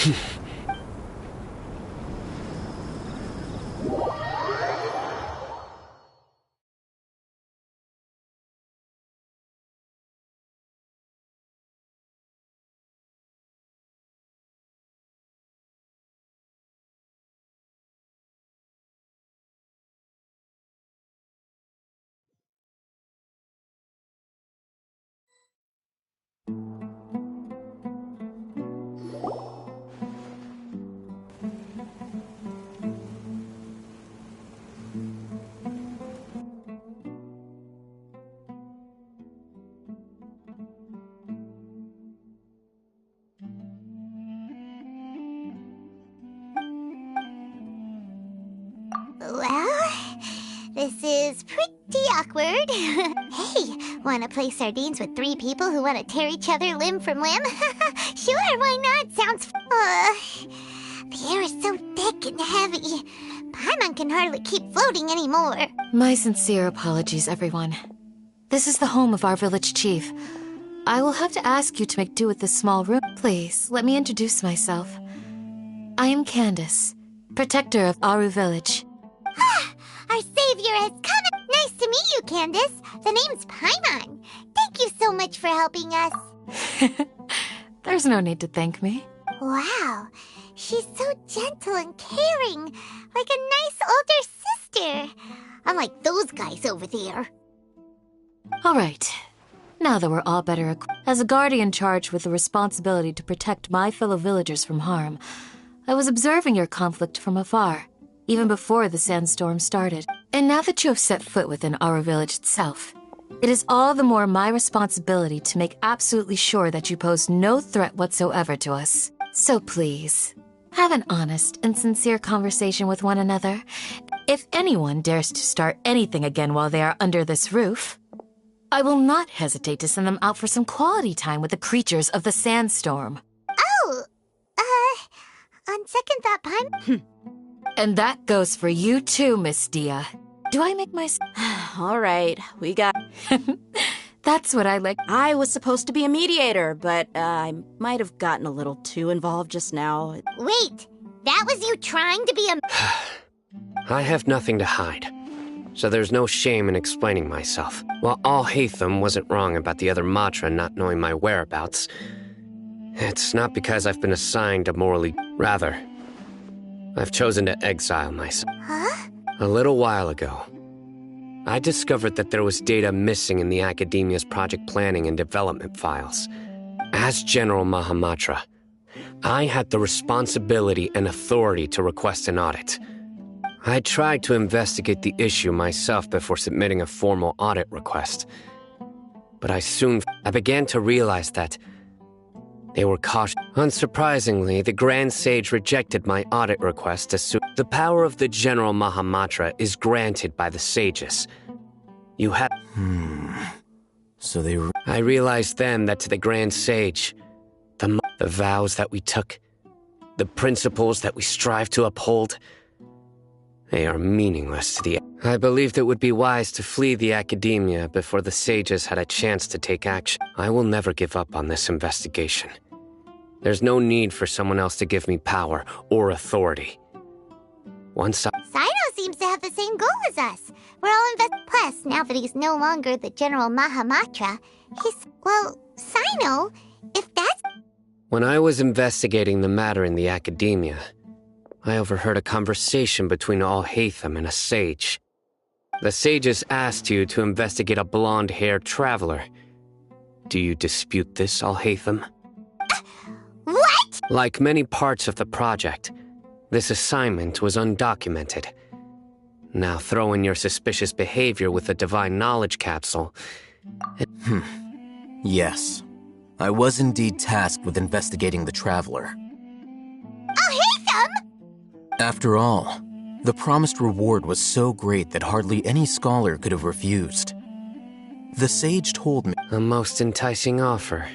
Well, this is pretty awkward. Hey, wanna play sardines with 3 people who wanna tear each other limb from limb? Sure, why not? Sounds the air is so thick and heavy. Paimon can hardly keep floating anymore. My sincere apologies, everyone. This is the home of our village chief. I will have to ask you to make do with this small room. Please, let me introduce myself. I am Candace, protector of Aru Village. Our savior has come. Nice to meet you, Candace. The name's Paimon. Thank you so much for helping us. There's no need to thank me. Wow, she's so gentle and caring, like a nice older sister. Unlike those guys over there. All right. Now that we're all better equipped, as a guardian charged with the responsibility to protect my fellow villagers from harm, I was observing your conflict from afar, even before the sandstorm started. And now that you have set foot within our village itself, it is all the more my responsibility to make absolutely sure that you pose no threat whatsoever to us. So please, have an honest and sincere conversation with one another. If anyone dares to start anything again while they are under this roof, I will not hesitate to send them out for some quality time with the creatures of the sandstorm. Oh, on second thought, Paimon. And that goes for you too, Miss Dia. Do I make my... All right, we got... That's what I like. I was supposed to be a mediator, but I might have gotten a little too involved just now. Wait, that was you trying to be a... I have nothing to hide, so there's no shame in explaining myself. While Alhaitham wasn't wrong about the other Matra not knowing my whereabouts, it's not because I've been assigned a morally... Rather, I've chosen to exile myself. Huh? A little while ago, I discovered that there was data missing in the Academia's project planning and development files. As General Mahamatra, I had the responsibility and authority to request an audit. I tried to investigate the issue myself before submitting a formal audit request. But I began to realize that they were cautious. Unsurprisingly, the Grand Sage rejected my audit request to the power of the General Mahamatra is granted by the sages. You have... So they... I realized then that to the Grand Sage, the vows that we took, the principles that we strive to uphold, they are meaningless to the... I believed it would be wise to flee the Academia before the sages had a chance to take action. I will never give up on this investigation. There's no need for someone else to give me power or authority. Once Sino seems to have the same goal as us. We're all Plus, now that he's no longer the General Mahamatra, he's... Well, Sino, if that's... When I was investigating the matter in the Academia, I overheard a conversation between Alhaitham and a sage. The sages asked you to investigate a blonde-haired traveler. Do you dispute this, Alhaitham? What? Like many parts of the project, this assignment was undocumented. Now throw in your suspicious behavior with the Divine Knowledge Capsule. Yes. I was indeed tasked with investigating the Traveler. Alhaitham! After all, the promised reward was so great that hardly any scholar could have refused. The sage told me... A most enticing offer.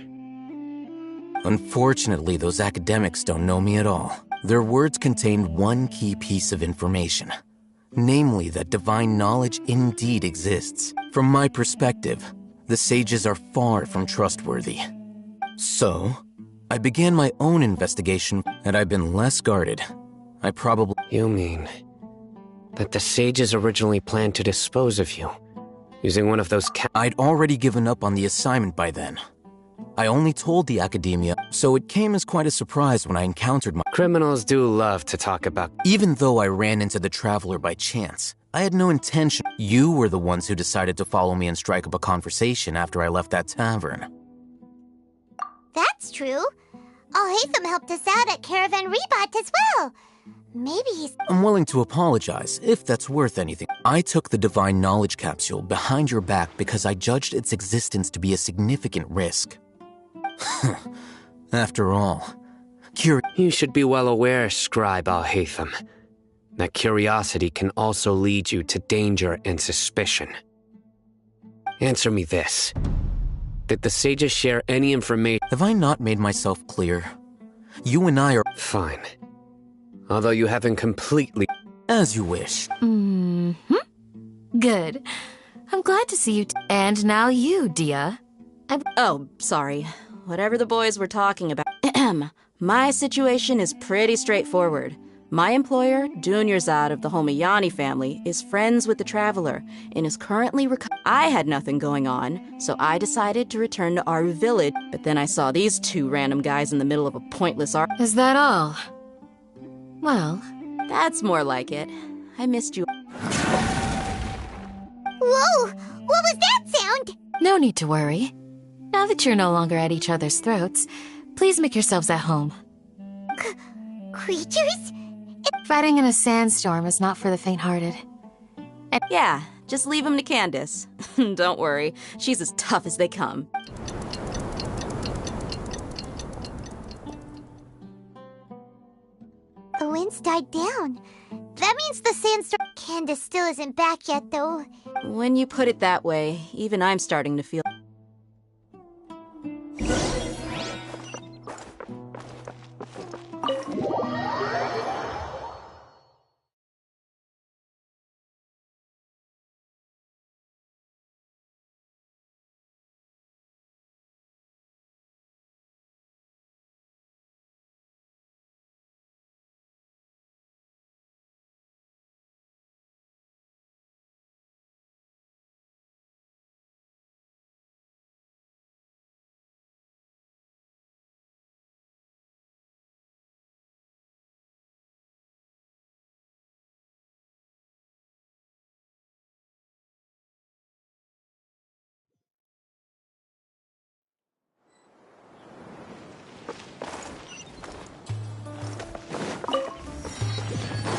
Unfortunately, those academics don't know me at all. Their words contained one key piece of information. Namely, that divine knowledge indeed exists. From my perspective, the sages are far from trustworthy. So, I began my own investigation, and I've been less guarded. I probably... You mean that the sages originally planned to dispose of you, using one of those I'd already given up on the assignment by then. I only told the Academia, so it came as quite a surprise when I encountered my... Criminals do love to talk about... Even though I ran into the Traveler by chance, I had no intention. You were the ones who decided to follow me and strike up a conversation after I left that tavern. That's true. Alhaitham helped us out at Caravan Rebat as well. Maybe he's... I'm willing to apologize, if that's worth anything. I took the Divine Knowledge Capsule behind your back because I judged its existence to be a significant risk. After all, You should be well aware, Scribe Alhaitham, that curiosity can also lead you to danger and suspicion. Answer me this. Did the sages share any information? Have I not made myself clear? You and I are... Fine. Although you haven't completely... As you wish. Mm-hmm. Good. I'm glad to see you. And now you, Dia. Oh, sorry. Whatever the boys were talking about. My situation is pretty straightforward. My employer, Dunyarzad of the Homayani family, is friends with the Traveler and is currently I had nothing going on, so I decided to return to Aru Village, but then I saw these two random guys in the middle of a pointless Is that all? Well... That's more like it. I missed you. Whoa! What was that sound? No need to worry. Now that you're no longer at each other's throats, please make yourselves at home. Creatures? Fighting in a sandstorm is not for the faint-hearted. Yeah, just leave him to Candace. Don't worry, she's as tough as they come. The winds died down. That means the sandstorm... Candace still isn't back yet, though. When you put it that way, even I'm starting to feel...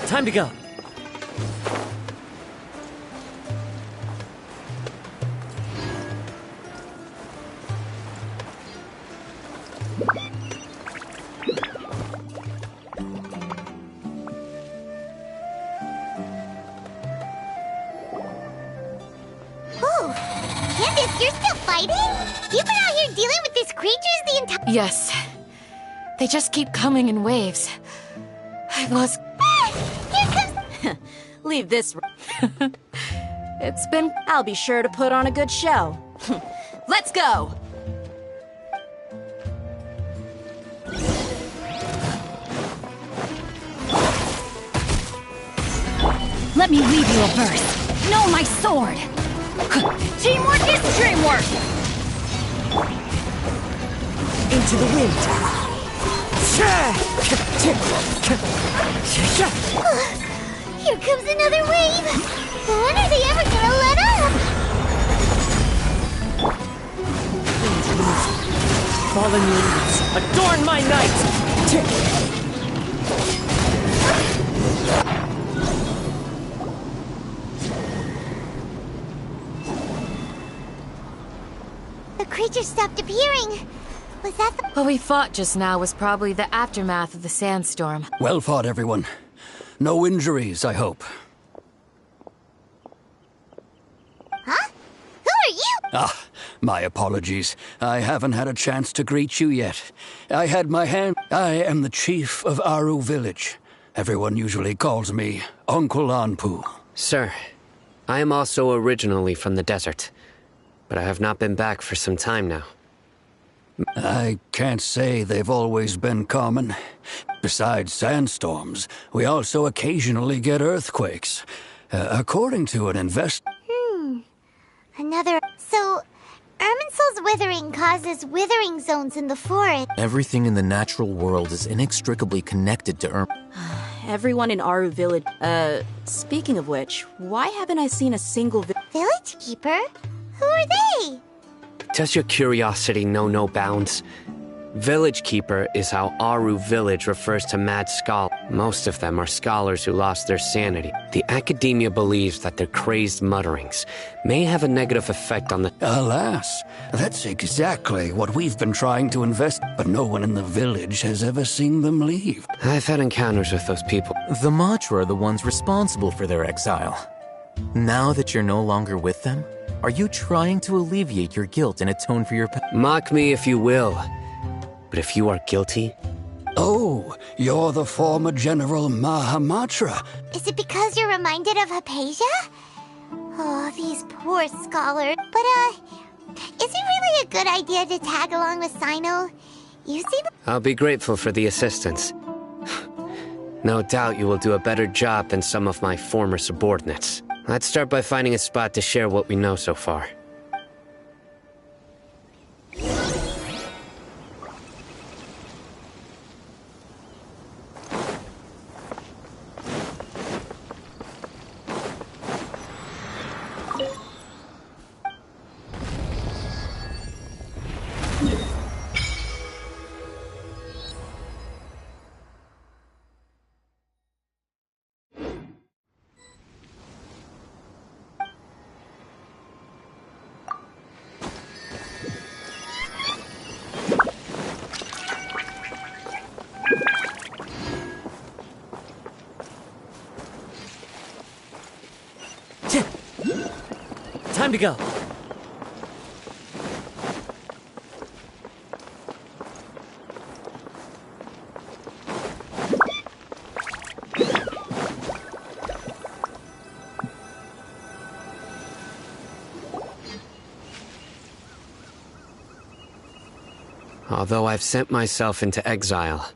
Time to go. Whoa! Candace, you're still fighting? You've been out here dealing with these creatures the entire... Yes. They just keep coming in waves. I've lost... Leave this... It's been... I'll be sure to put on a good show. Let's go! Let me leave you a verse. Know my sword. Teamwork is dreamwork. Into the wind. Here comes another wave! When are they ever gonna let up? Fallen leaves, adorn my night! The creatures stopped appearing. Was that the... What we fought just now was probably the aftermath of the sandstorm. Well fought, everyone. No injuries, I hope. Huh? Who are you? Ah, my apologies. I haven't had a chance to greet you yet. I am the chief of Aru Village. Everyone usually calls me Uncle Anpu. Sir, I am also originally from the desert, but I have not been back for some time now. I can't say they've always been common. Besides sandstorms, we also occasionally get earthquakes. According to an Another... So, Irminsul's withering causes withering zones in the forest. Everything in the natural world is inextricably connected to Everyone in Aru Village... speaking of which, why haven't I seen a single... Village Keeper? Who are they? Does your curiosity know no bounds? Village Keeper is how Aru Village refers to mad scholars. Most of them are scholars who lost their sanity. The Academia believes that their crazed mutterings may have a negative effect on the... Alas, that's exactly what we've been trying to invest, but no one in the village has ever seen them leave. I've had encounters with those people. The Matra are the ones responsible for their exile. Now that you're no longer with them, are you trying to alleviate your guilt and atone for your past? Mock me if you will, but if you are guilty... Oh, you're the former General Mahamatra. Is it because you're reminded of Hypatia? Oh, these poor scholars. But, is it really a good idea to tag along with Cyno? You seem... I'll be grateful for the assistance. No doubt you will do a better job than some of my former subordinates. Let's start by finding a spot to share what we know so far. Time to go. Although I've sent myself into exile,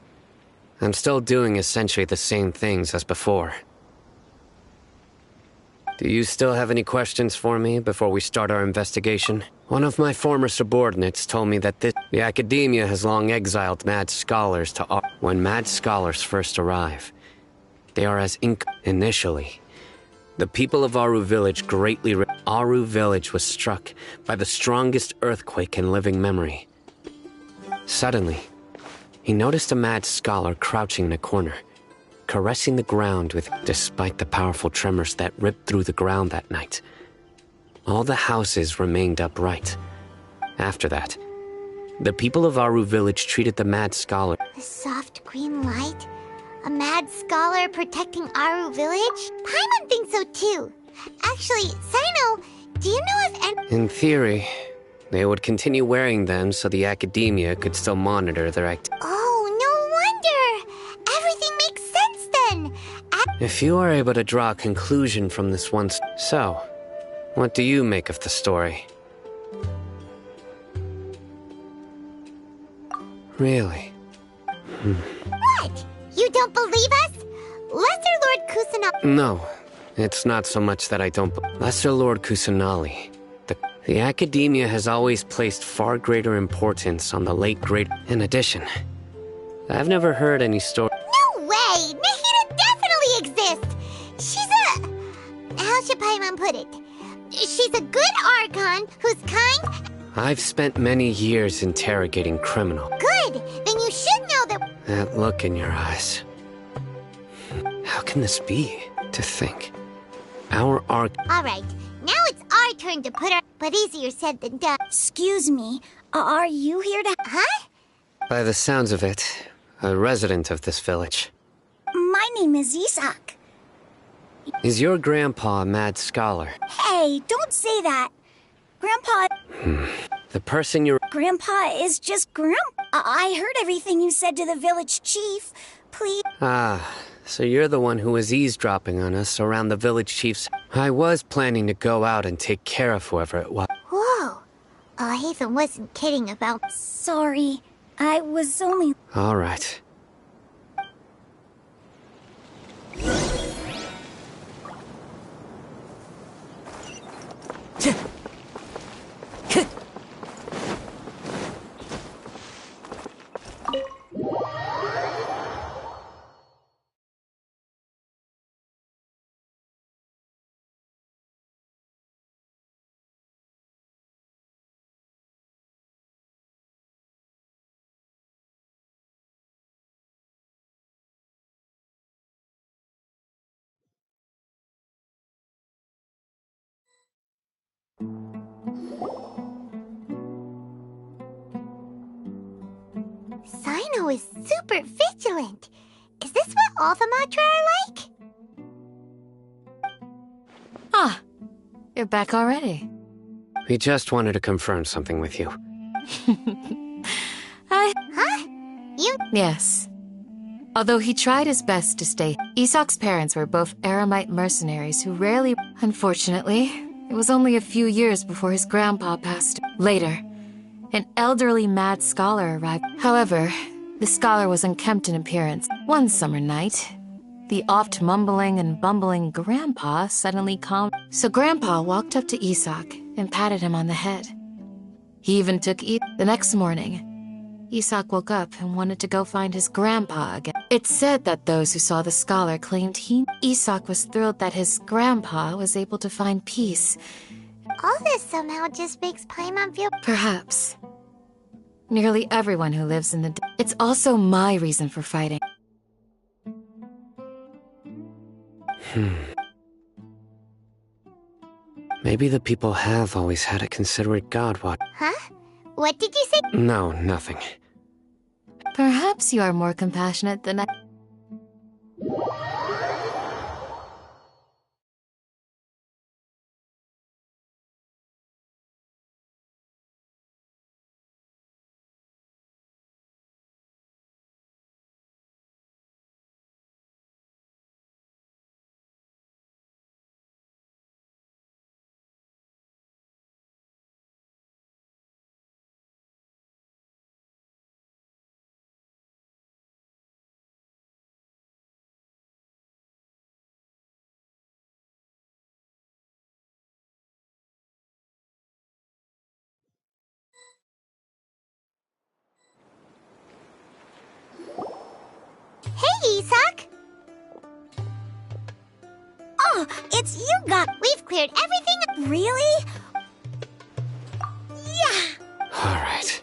I'm still doing essentially the same things as before. Do you still have any questions for me before we start our investigation? One of my former subordinates told me that the Academia has long exiled mad scholars to When mad scholars first arrive, they are as initially. The people of Aru Village Aru Village was struck by the strongest earthquake in living memory. Suddenly, he noticed a mad scholar crouching in a corner, caressing the ground despite the powerful tremors that ripped through the ground that night. All the houses remained upright. After that, the people of Aru Village treated the mad scholar. The soft green light? A mad scholar protecting Aru Village? Paimon thinks so too. Actually, Cyno, do you know if any... In theory, they would continue wearing them so the Academia could still monitor their activity. Oh, no wonder! Everything makes sense then! If you are able to draw a conclusion from this one... So, what do you make of the story? Really? What? You don't believe us? Lesser Lord Kusanali... No, it's not so much that I don't... Lesser Lord Kusanali. The Academia has always placed far greater importance on the late great... In addition, I've never heard any story... No way! Nahida definitely exists! She's a... How should Paimon put it? She's a good Archon who's kind... I've spent many years interrogating criminals. Good! Then you should know that... That look in your eyes. How can this be? To think. Our Alright, now it's our turn to put our... But easier said than done. Excuse me, are you here to... Huh? By the sounds of it, a resident of this village. My name is Isak. Is your grandpa a mad scholar? Hey, don't say that. Grandpa... The person you're... Grandpa is just Grandpa. I heard everything you said to the village chief. Please... Ah, so you're the one who was eavesdropping on us around the village chief's... I was planning to go out and take care of whoever it was. Whoa. Haven wasn't kidding about... Sorry, I was only... All right. Sino is super vigilant. Is this what all the Matra are like? Ah, you're back already. We just wanted to confirm something with you. Huh? You? Yes. Although he tried his best to stay, Isak's parents were both Aramite mercenaries who rarely... Unfortunately, it was only a few years before his grandpa passed. Later, an elderly mad scholar arrived. However, the scholar was unkempt in appearance. One summer night, the oft mumbling and bumbling grandpa suddenly calmed. So grandpa walked up to Isak and patted him on the head. He even took The next morning, Isak woke up and wanted to go find his grandpa again. It's said that those who saw the scholar claimed Isak was thrilled that his grandpa was able to find peace. All this somehow just makes Paimon feel... Perhaps. Nearly everyone who lives in the... It's also my reason for fighting. Maybe the people have always had a considerate god what? Huh? What did you say? No, nothing. Perhaps you are more compassionate than I... Hey, Isak! Oh, it's you, We've cleared everything. Really? Yeah! All right.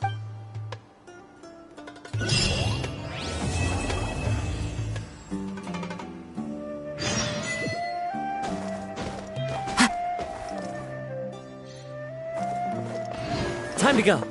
Time to go.